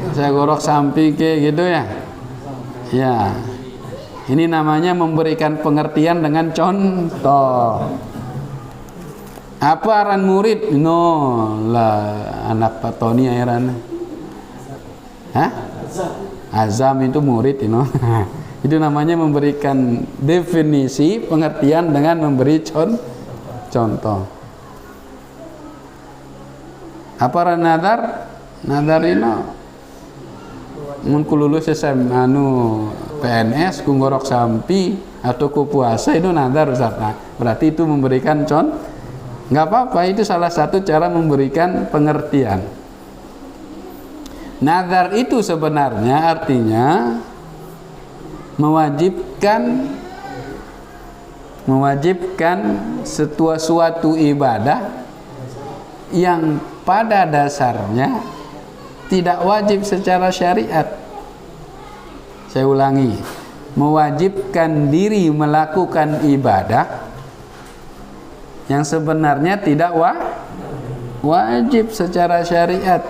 Saya gorok sampi ke gitu ya. Ya. Ini namanya memberikan pengertian dengan contoh. Apa aran murid? No lah, anak Pak Tony aran. Azam itu murid, Itu namanya memberikan definisi pengertian dengan memberi contoh. Apa aran nadar? Nadar ini mun ku lulus PNS ku ngorok sampi atau ku puasa itu nadar, Ustaz. Nah, berarti itu memberikan contoh. Nggak apa-apa, itu salah satu cara memberikan pengertian. Nazar itu sebenarnya artinya mewajibkan suatu ibadah yang pada dasarnya tidak wajib secara syariat. Saya ulangi, mewajibkan diri melakukan ibadah yang sebenarnya tidak wajib secara syariat,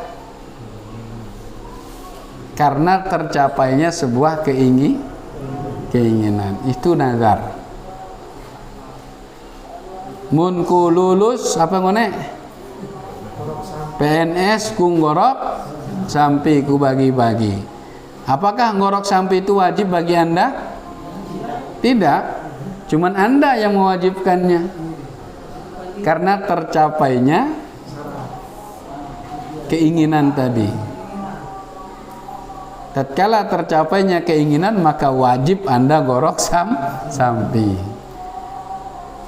karena tercapainya sebuah keinginan. Itu nazar. Mun ku lulus apa ngone? PNS ku ngorok sampai ku bagi-bagi. Apakah ngorok sampai itu wajib bagi Anda? Tidak. Cuman Anda yang mewajibkannya. Karena tercapainya keinginan tadi. Tatkala tercapainya keinginan, maka wajib Anda gorok sampi.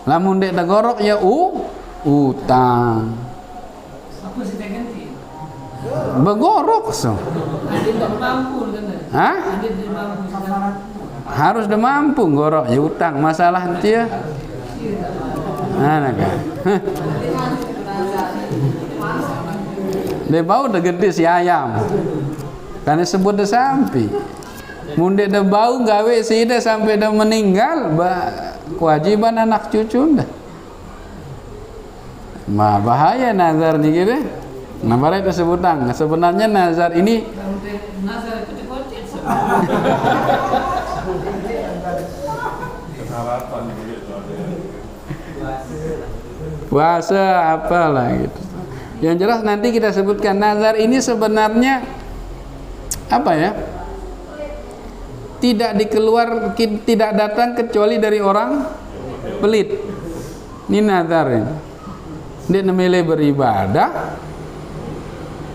Lamun dek da gorok ya utang. Begorok so. Harus udah mampu gorok ya utang, masalah nanti ya. Kan? Dia bau udah gede si ayam, karena sebut dah sampai. Munde dah bau gawe si dah sampai dah meninggal, kewajiban anak cucu dah. Bahaya nazar nih gitu. Namanya itu sebutan. Sebenarnya nazar ini puasa apalah gitu. Yang jelas nanti kita sebutkan nazar ini sebenarnya apa ya? Tidak datang kecuali dari orang pelit. Ini nazar ini. Dia memilih beribadah,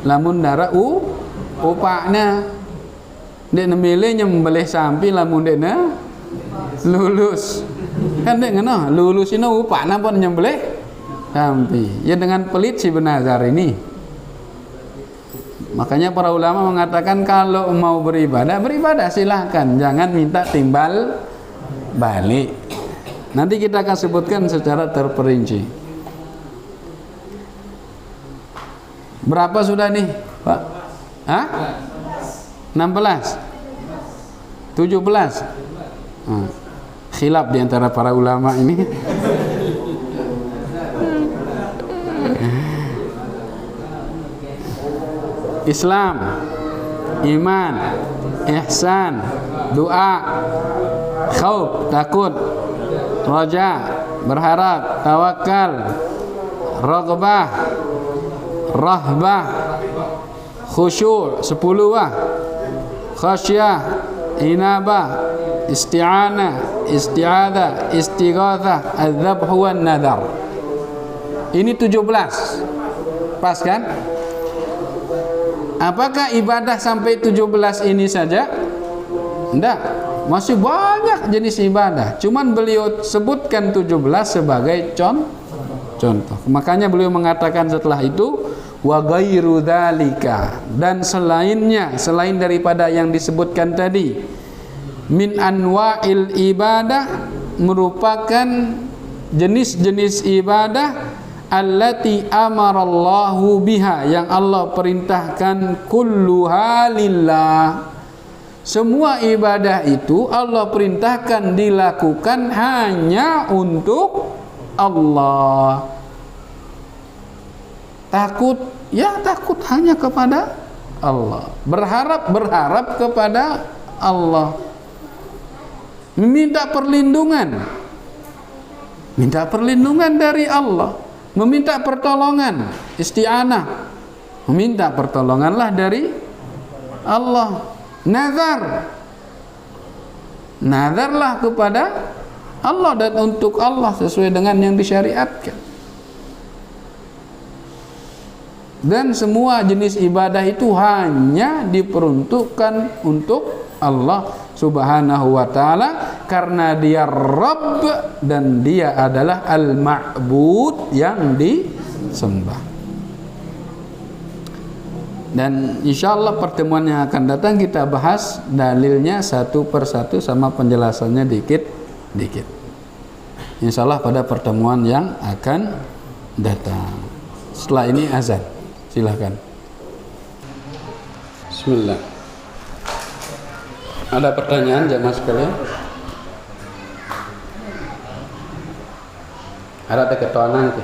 lamun darah upaknya. Dia memilih nyembelih sampi, lamun dia lulus. Kan dia ngono, lulus ini upaknya pun nyembelih sampi. Ya dengan pelit si benazar ini. Makanya para ulama mengatakan kalau mau beribadah silahkan, jangan minta timbal balik. Nanti kita akan sebutkan secara terperinci. Berapa sudah nih, Pak? 16? 17? Khilaf di antara para ulama ini. Islam, iman, ihsan, doa, khauf, takut, raja, berharap, tawakal, raghbah, rahbah, khusyuk, 10 khasyah, inabah, isti'anah, isti'adzah, istighatsah, adzabh wan nadar. Ini 17. Pas kan? Apakah ibadah sampai 17 ini saja? Enggak, masih banyak jenis ibadah. Cuman beliau sebutkan 17 sebagai contoh. Makanya beliau mengatakan setelah itu wa ghairu dzalika, dan selainnya, selain daripada yang disebutkan tadi, min anwa'il ibadah, merupakan jenis-jenis ibadah allati amarallahu biha, yang Allah perintahkan, kulluha lillah, semua ibadah itu Allah perintahkan dilakukan hanya untuk Allah. Takut, ya takut hanya kepada Allah. Berharap kepada Allah. Minta perlindungan dari Allah. Meminta pertolongan, isti'anah. Meminta pertolonganlah dari Allah. Nazarlah kepada Allah dan untuk Allah sesuai dengan yang disyariatkan. Dan semua jenis ibadah itu hanya diperuntukkan untuk Allah Subhanahu wa ta'ala, karena Dia Rabb dan Dia adalah Al-Ma'bud, yang disembah. Dan insyaallah pertemuan yang akan datang kita bahas dalilnya satu persatu sama penjelasannya dikit-dikit. Insyaallah pada pertemuan yang akan datang. Setelah ini azan. Silakan. Bismillah. Ada pertanyaan jamaah sekalian? Ada ketuanan ke?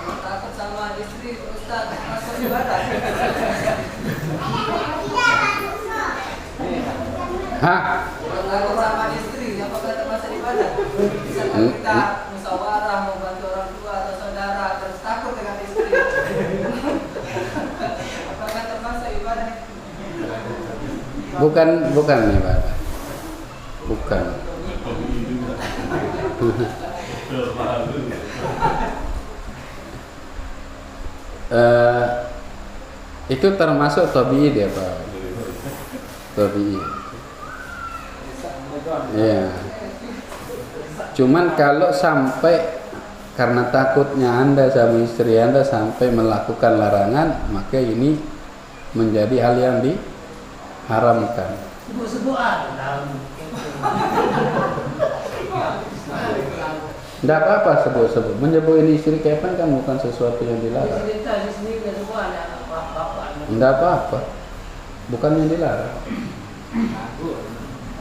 Takut sama istri Ustaz, masuk ibadah. Hah? Takut sama istri, apakah termasuk ibadah? Misalkan kita musyawarah mau bantu orang tua atau saudara, terus takut dengan istri. Apakah termasuk ibadah? Bukan ibadah. Bukan. Itu termasuk tabi'i dia, Pak. Tabi'i. Ya. Cuman kalau sampai karena takutnya Anda sama istri Anda sampai melakukan larangan, maka ini menjadi hal yang diharamkan. Tidak apa-apa sebut-sebut. Menyebut ini istri kapan kan bukan sesuatu yang dilarang. Tidak apa-apa. Bukan yang dilarang.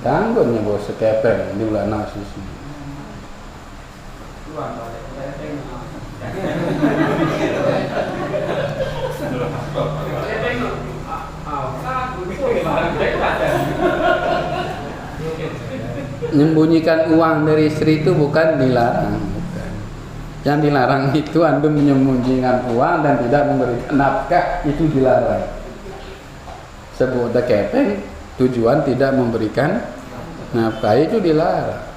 Tanggunnya bos sekepeng di bulan nasi sini. Menyembunyikan uang dari istri itu bukan dilarang, bukan. Yang dilarang itu Anda menyembunyikan uang dan tidak memberikan nafkah, itu dilarang. Sebut kepeng, tujuan tidak memberikan nafkah, itu dilarang.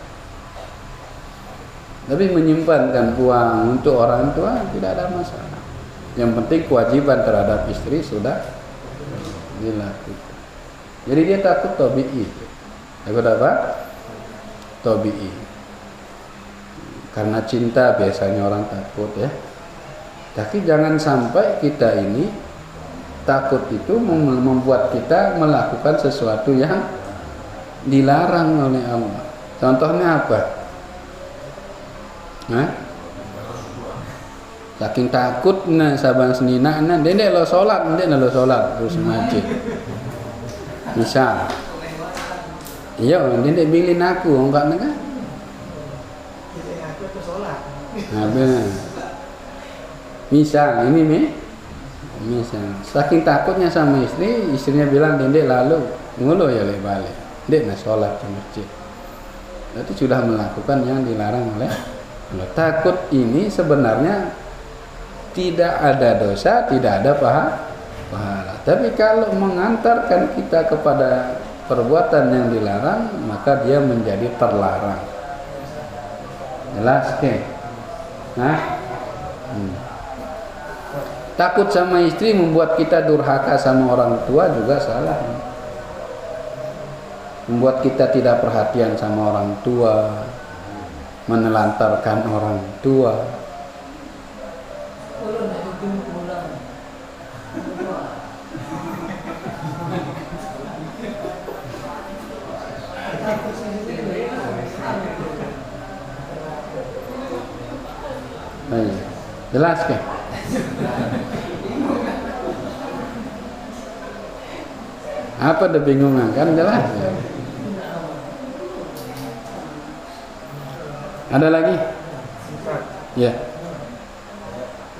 Tapi menyimpankan uang untuk orang tua tidak ada masalah. Yang penting kewajiban terhadap istri sudah dilakukan. Jadi dia takut tabi'i. Takut apa? Tabi'i. Karena cinta biasanya orang takut ya. Tapi jangan sampai kita ini takut itu membuat kita melakukan sesuatu yang dilarang oleh Allah. Contohnya apa? Saking takutnya sabang senina ndek lo salat terus ngaji. Misal iya, ndek bilin aku enggak nengah. Aku tuh salat. Nah, benar. Misal ini misal saking takutnya sama istri, istrinya bilang ndek lalu ngulo ya le balik. Ndek nak salat di masjid. Berarti sudah melakukan yang dilarang oleh Allah. Takut ini sebenarnya tidak ada dosa, tidak ada pahala. Tapi kalau mengantarkan kita kepada perbuatan yang dilarang, maka dia menjadi terlarang. Jelas ke? Takut sama istri membuat kita durhaka sama orang tua juga salah. Membuat kita tidak perhatian sama orang tua, menelantarkan orang tua. Iya. Jelas ke? Apa ada bingungan kan jelas ya. Ada lagi? Sifat. Ya.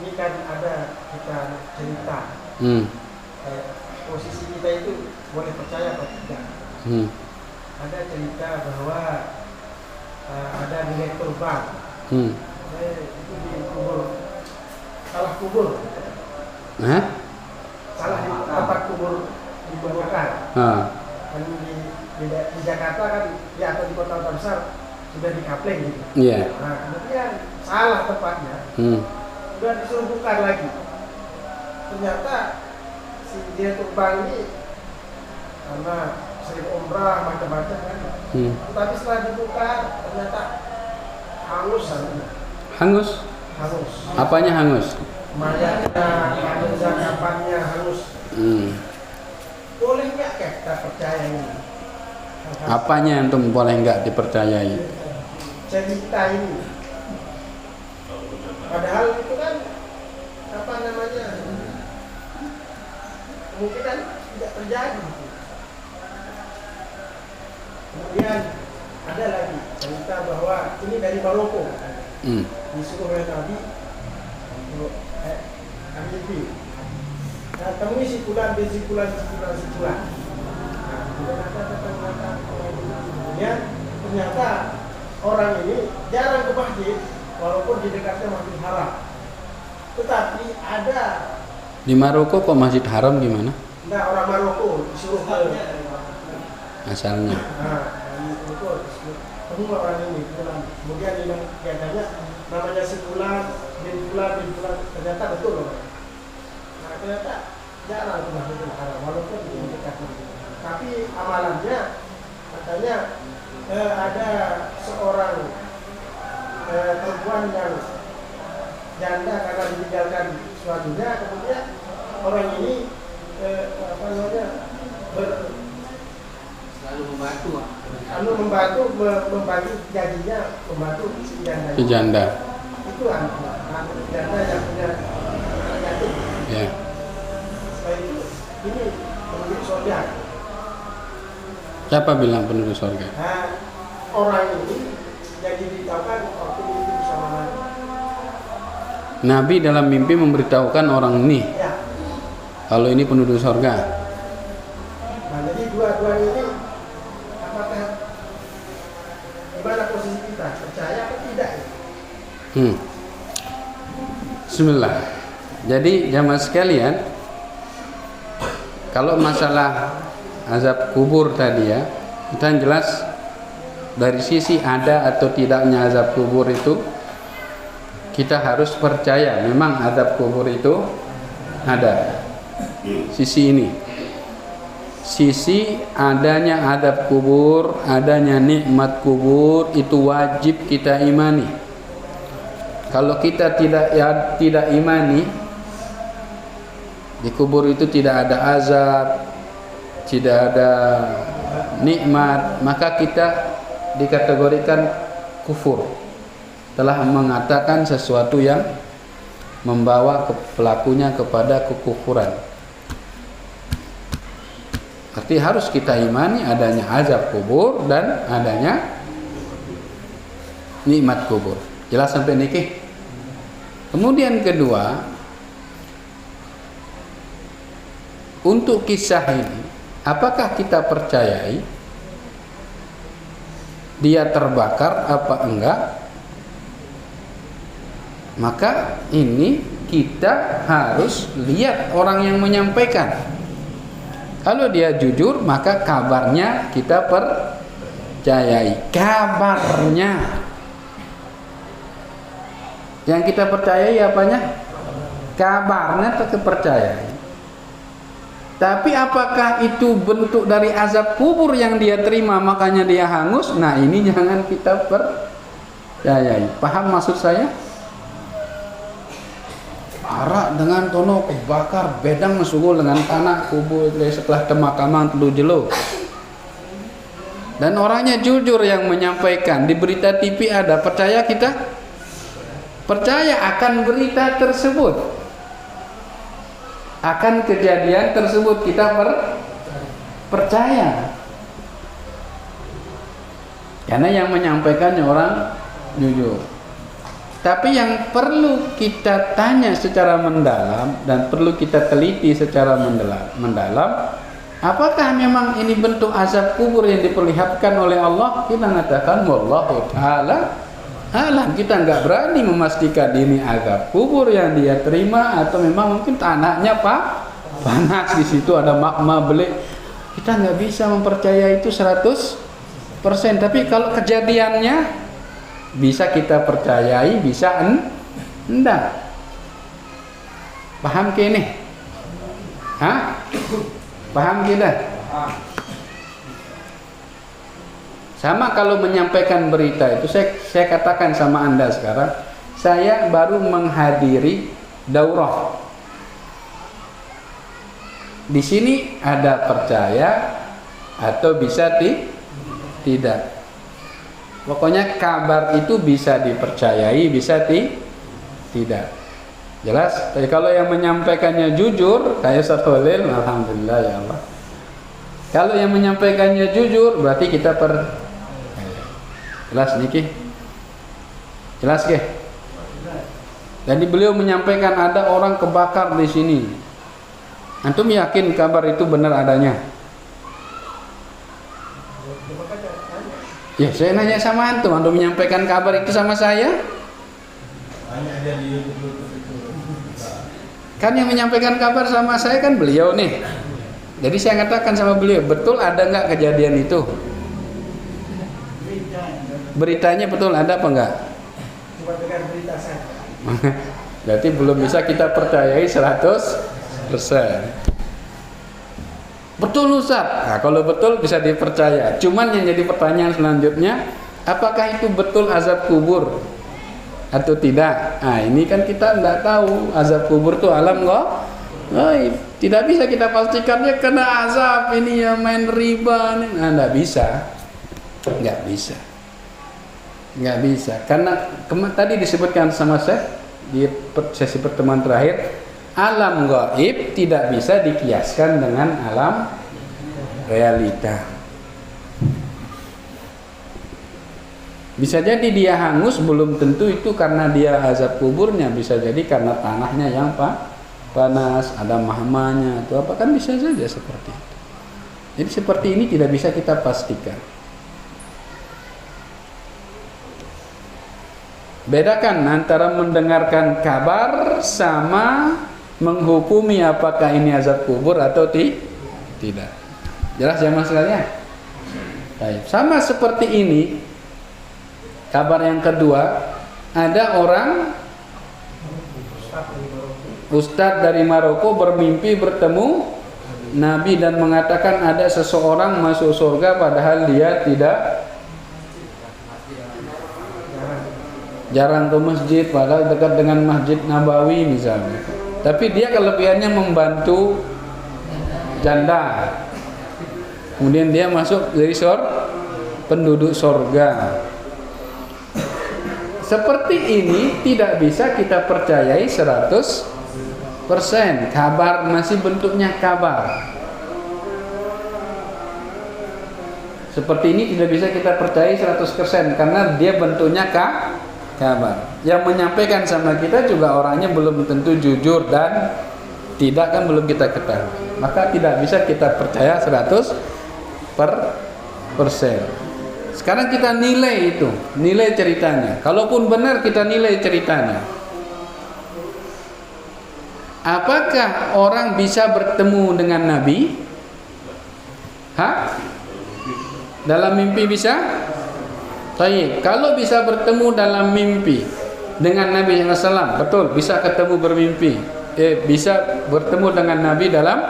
Ini kan ada kita cerita. Posisi kita itu boleh percaya atau tidak. Ada cerita bahwa ada direktur bank. Itu dikubur, salah kubur. Salah di tempat kubur dikuburkan. Kan di Jakarta kan ya, atau di kota besar sudah dikapling gitu. Iya. Nah, kemudian salah tempatnya. Sudah disuruh bukan lagi. Ternyata si direktur bank ini karena sering umrah macam-macam kan. Tapi setelah dibuka ternyata hangus sana. Hangus? Hangus. Apanya hangus? Mayatnya, percakapannya hangus. Boleh nggak kita percaya ini? Apanya antum boleh nggak dipercayai? Cerita ini. Padahal itu kan apa namanya? Kemungkinan tidak terjadi. Kemudian ada lagi cerita bahwa ini dari Maroko. Disuruh oleh Nabi untuk mimpi. Nah, temui sikulan. Nah, kemudian ternyata orang ini jarang ke masjid, walaupun di dekatnya Masjid Haram. Tetapi ada di Maroko kok Masjid Haram gimana? Enggak, orang Maroko disuruh ke asalnya. Nah, itu ketemu orang ini, kemudian bilang katanya namanya sikulan, bin Fulan, ternyata betul loh. Nah, ternyata jarang ke Masjidil Haram, walaupun di dekat Masjid. Tapi amalannya katanya ada seorang perempuan yang janda karena ditinggalkan suaminya, kemudian orang ini selalu membantu membagi gajinya, membantu si janda. Itu anak janda yang punya anak yatim. Ya. Selain itu, ini penduduk surga. Siapa bilang penduduk surga? Nah, orang ini yang diberitahukan waktu itu bersama Nabi. Nabi dalam mimpi memberitahukan orang ini. Ya. Kalau ini penduduk surga. Nah, jadi dua-duanya ini apakah gimana posisi kita? Percaya atau tidak? Bismillah. Jadi jamaah sekalian, kalau masalah azab kubur tadi ya, kita yang jelas dari sisi ada atau tidaknya azab kubur itu kita harus percaya memang azab kubur itu ada. Sisi ini, sisi adanya azab kubur, adanya nikmat kubur itu wajib kita imani. Kalau kita tidak imani, di kubur itu tidak ada azab, tidak ada nikmat, maka kita dikategorikan kufur, telah mengatakan sesuatu yang membawa pelakunya kepada kekufuran. Berarti harus kita imani adanya azab kubur dan adanya nikmat kubur. Jelas sampai niki? Kemudian kedua, untuk kisah ini, apakah kita percayai dia terbakar apa enggak? Maka ini kita harus lihat orang yang menyampaikan. Kalau dia jujur, maka kabarnya kita percayai. Kabarnya. Yang kita percayai apanya? Kabarnya kita percayai. Tapi apakah itu bentuk dari azab kubur yang dia terima makanya dia hangus? Nah, ini jangan kita percayai. Paham maksud saya? Arak dengan tono kebakar bedang masuk dengan tanah kubur setelah pemakaman telu jelo. Dan orangnya jujur yang menyampaikan di berita TV ada, percaya kita? percaya akan berita tersebut, akan kejadian tersebut, kita percaya. Karena yang menyampaikannya orang jujur. Tapi yang perlu kita tanya secara mendalam dan perlu kita teliti secara mendalam, apakah memang ini bentuk azab kubur yang diperlihatkan oleh Allah? Kita mengatakan wallahu ta'ala alam. Kita nggak berani memastikan ini azab kubur yang dia terima atau memang mungkin tanahnya panas, di situ ada magma belik. Kita nggak bisa mempercayai itu 100%. Tapi kalau kejadiannya bisa kita percayai, bisa enggak. Paham ke ini? Hah? Paham kita? Sama kalau menyampaikan berita itu, saya katakan sama Anda sekarang, saya baru menghadiri daurah. Di sini ada percaya atau bisa tidak. Pokoknya kabar itu bisa dipercayai, bisa tidak. Jelas? Tapi kalau yang menyampaikannya jujur, kayak Ustaz Khalil, alhamdulillah ya Allah. Kalau yang menyampaikannya jujur, berarti kita jelas Niki? Jelas ke? Jadi beliau menyampaikan ada orang kebakar di sini. Antum yakin kabar itu benar adanya? Ya, saya nanya sama antum menyampaikan kabar itu sama saya? Kan yang menyampaikan kabar sama saya kan beliau nih. Jadi saya katakan sama beliau, betul ada nggak kejadian itu? Beritanya betul ada apa enggak? Cuma dengar berita saja. Berarti belum bisa kita percayai 100%. Betul Ustaz. Nah, kalau betul bisa dipercaya. Cuman yang jadi pertanyaan selanjutnya, apakah itu betul azab kubur atau tidak? Nah, ini kan kita tidak tahu. Azab kubur itu alam gaib. Tidak bisa kita pastikannya kena azab ini ya, main riba. Nah, tidak bisa. Nggak bisa. Nggak bisa. Karena tadi disebutkan sama saya di sesi pertemuan terakhir, alam gaib tidak bisa dikiaskan dengan alam realita. Bisa jadi dia hangus, belum tentu itu karena dia azab kuburnya, bisa jadi karena tanahnya yang panas, ada mahmanya atau apa, kan bisa saja seperti itu. Jadi seperti ini tidak bisa kita pastikan. Bedakan antara mendengarkan kabar sama menghukumi apakah ini azab kubur atau tidak. Jelas ya mas sekalian? Baik. Sama seperti ini, kabar yang kedua, ada orang ustadz dari Maroko bermimpi bertemu Nabi dan mengatakan ada seseorang masuk surga padahal dia jarang ke masjid, padahal dekat dengan Masjid Nabawi misalnya. Tapi dia kelebihannya membantu janda. Kemudian dia masuk dari penduduk surga. Seperti ini tidak bisa kita percayai 100%. Kabar masih bentuknya kabar. Seperti ini tidak bisa kita percayai 100% karena dia bentuknya kabar. Yang menyampaikan sama kita juga orangnya belum tentu jujur dan tidak, kan belum kita ketahui. Maka tidak bisa kita percaya 100%. Sekarang kita nilai itu, nilai ceritanya. Kalaupun benar kita nilai ceritanya. Apakah orang bisa bertemu dengan Nabi? Dalam mimpi bisa? Baik, kalau bisa bertemu dalam mimpi dengan Nabi SAW, betul, bisa ketemu bermimpi, bisa bertemu dengan Nabi dalam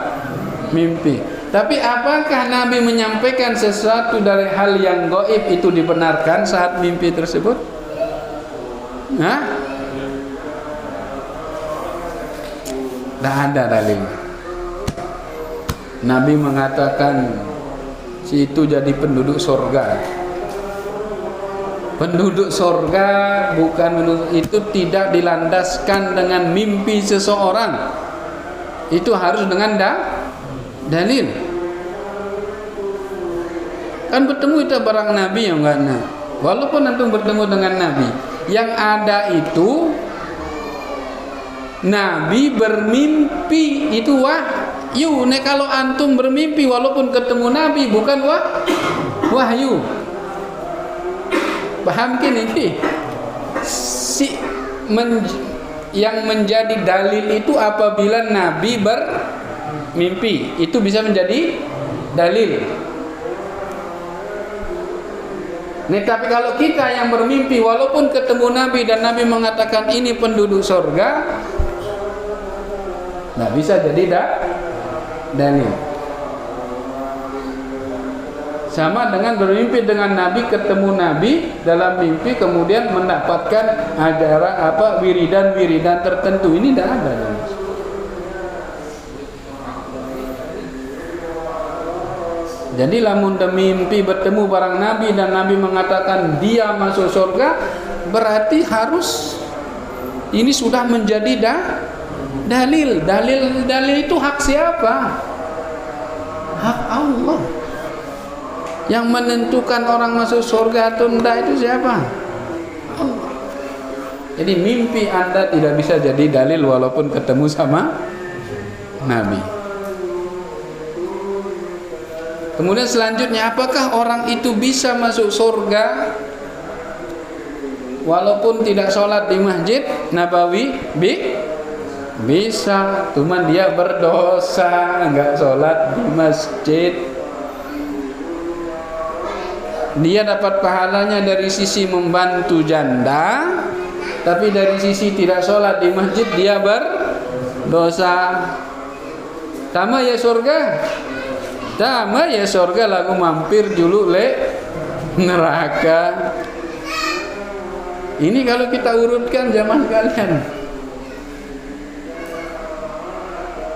mimpi. Tapi apakah Nabi menyampaikan sesuatu dari hal yang gaib itu dibenarkan saat mimpi tersebut? Tidak ada dalil. Nabi mengatakan si itu jadi penduduk surga. Penduduk surga itu tidak dilandaskan dengan mimpi seseorang. Itu harus dengan dalil. Kan bertemu itu barang Nabi ya enggak nah. Walaupun antum bertemu dengan Nabi, yang ada itu Nabi bermimpi, itu wahyu. Nek kalau antum bermimpi walaupun ketemu Nabi bukan wahyu. Paham kini? Yang menjadi dalil itu apabila Nabi bermimpi, itu bisa menjadi dalil. Nih, tapi kalau kita yang bermimpi walaupun ketemu Nabi dan Nabi mengatakan ini penduduk surga, nggak bisa jadi dalil. Sama dengan bermimpi dengan Nabi, ketemu Nabi dalam mimpi kemudian mendapatkan ajaran wiridan tertentu, ini tidak ada. Jadi lamun mimpi bertemu barang Nabi dan Nabi mengatakan dia masuk surga, berarti harus ini sudah menjadi dalil. Dalil itu hak siapa? Hak Allah. Yang menentukan orang masuk surga atau tidak itu siapa? Allah. Jadi mimpi Anda tidak bisa jadi dalil walaupun ketemu sama Nabi. Kemudian selanjutnya, apakah orang itu bisa masuk surga walaupun tidak sholat di Masjid Nabawi? Bisa, cuman dia berdosa, enggak sholat di masjid. Dia dapat pahalanya dari sisi membantu janda, tapi dari sisi tidak sholat di masjid dia berdosa. Sama ya surga? Sama ya surga lagu mampir dulu neraka. Ini kalau kita urutkan jamaah sekalian.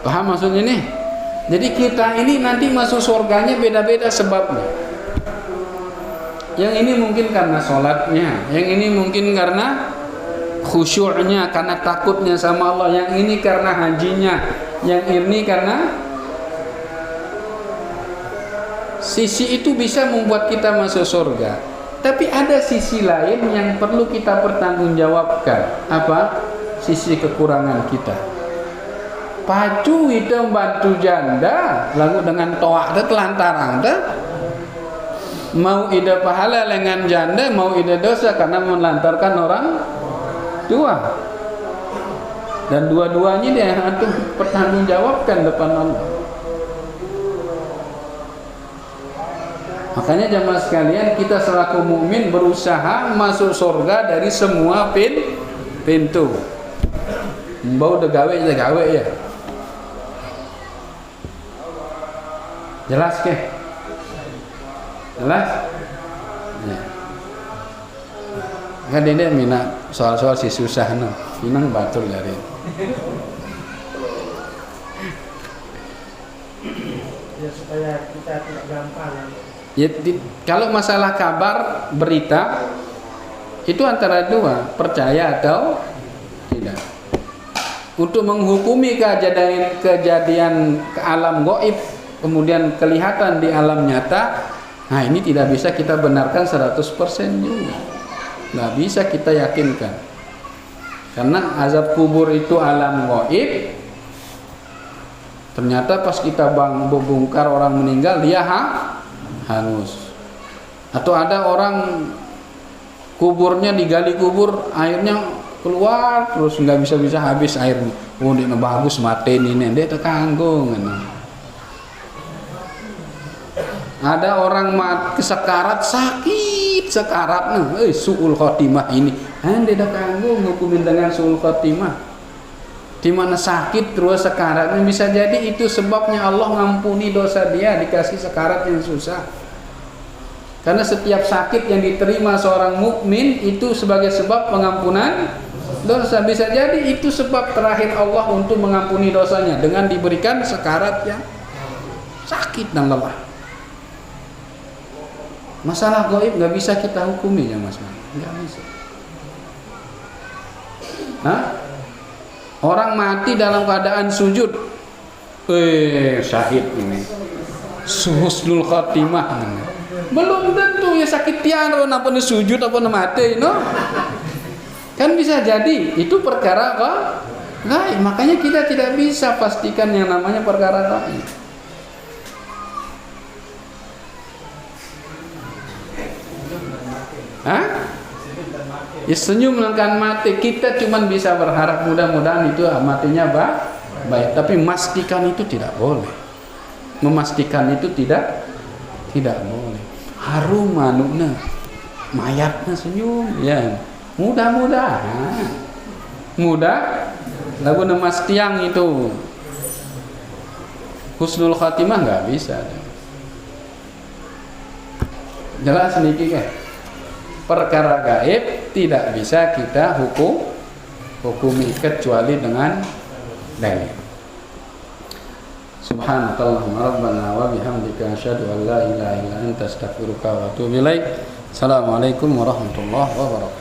Paham maksudnya nih? Jadi kita ini nanti masuk surganya beda-beda sebabnya. Yang ini mungkin karena sholatnya, yang ini mungkin karena khusyuknya, karena takutnya sama Allah, yang ini karena hajinya, yang ini karena sisi itu bisa membuat kita masuk surga. Tapi ada sisi lain yang perlu kita pertanggungjawabkan. Apa? Sisi kekurangan kita. Pacu itu membantu janda, lalu dengan toak itu telantarang dah. Mau ide pahala dengan janda, mau ide dosa karena melantarkan orang tua. Dan dua-duanya dia yang antum pertanggungjawabkan depan Allah. Makanya jamaah sekalian, kita selaku mukmin berusaha masuk surga dari semua pintu. Mbau udah gawe ya. Jelas ke? Jelas? Ya. Kan ini minat soal-soal si susah no. Minang batul dari. Ya supaya kita tidak gampang. Ya, kalau masalah kabar berita itu antara dua, percaya atau tidak. Untuk menghukumi kejadian ke alam gaib kemudian kelihatan di alam nyata, nah ini tidak bisa kita benarkan 100% juga. Nggak bisa kita yakinkan. Karena azab kubur itu alam gaib. Ternyata pas kita bongkar orang meninggal dia hangus. Atau ada orang kuburnya digali kubur, airnya keluar terus nggak bisa habis airnya. Oh ini bagus matiin ini, dia terkanggung. Ada orang kesekarat sakit sekarat, suul khotimah ini, dia terkanggung hukumin dengan suul khotimah. Di mana sakit terus sekarat, bisa jadi itu sebabnya Allah ngampuni dosa dia, dikasih sekarat yang susah. Karena setiap sakit yang diterima seorang mukmin itu sebagai sebab pengampunan dosa. Bisa jadi itu sebab terakhir Allah untuk mengampuni dosanya dengan diberikan sekarat yang sakit dan lelah. Masalah gaib nggak bisa kita hukumi ya Mas, nggak bisa. Hah? Orang mati dalam keadaan sujud, syahid ini, husnul khatimah. Belum tentu ya sakit tiang, apa sujud apa mati, no? Kan bisa jadi itu perkara apa? Gaib. Makanya kita tidak bisa pastikan yang namanya perkara gaib. Hah? Ya senyum dengan mati, kita cuma bisa berharap mudah-mudahan itu matinya baik, tapi memastikan itu tidak boleh. Memastikan itu tidak boleh. Harum manuna, mayatnya senyum, ya mudah-mudahan, lagu nemas tiang itu husnul khatimah nggak bisa. Jelas niki kan? Perkara gaib tidak bisa kita hukumi kecuali dengan dalil. Subhanakallahumma rabbana wa bihamdika asyhadu an la ilaha illa anta astaghfiruka wa atubu ilaik. Assalamualaikum warahmatullahi wabarakatuh.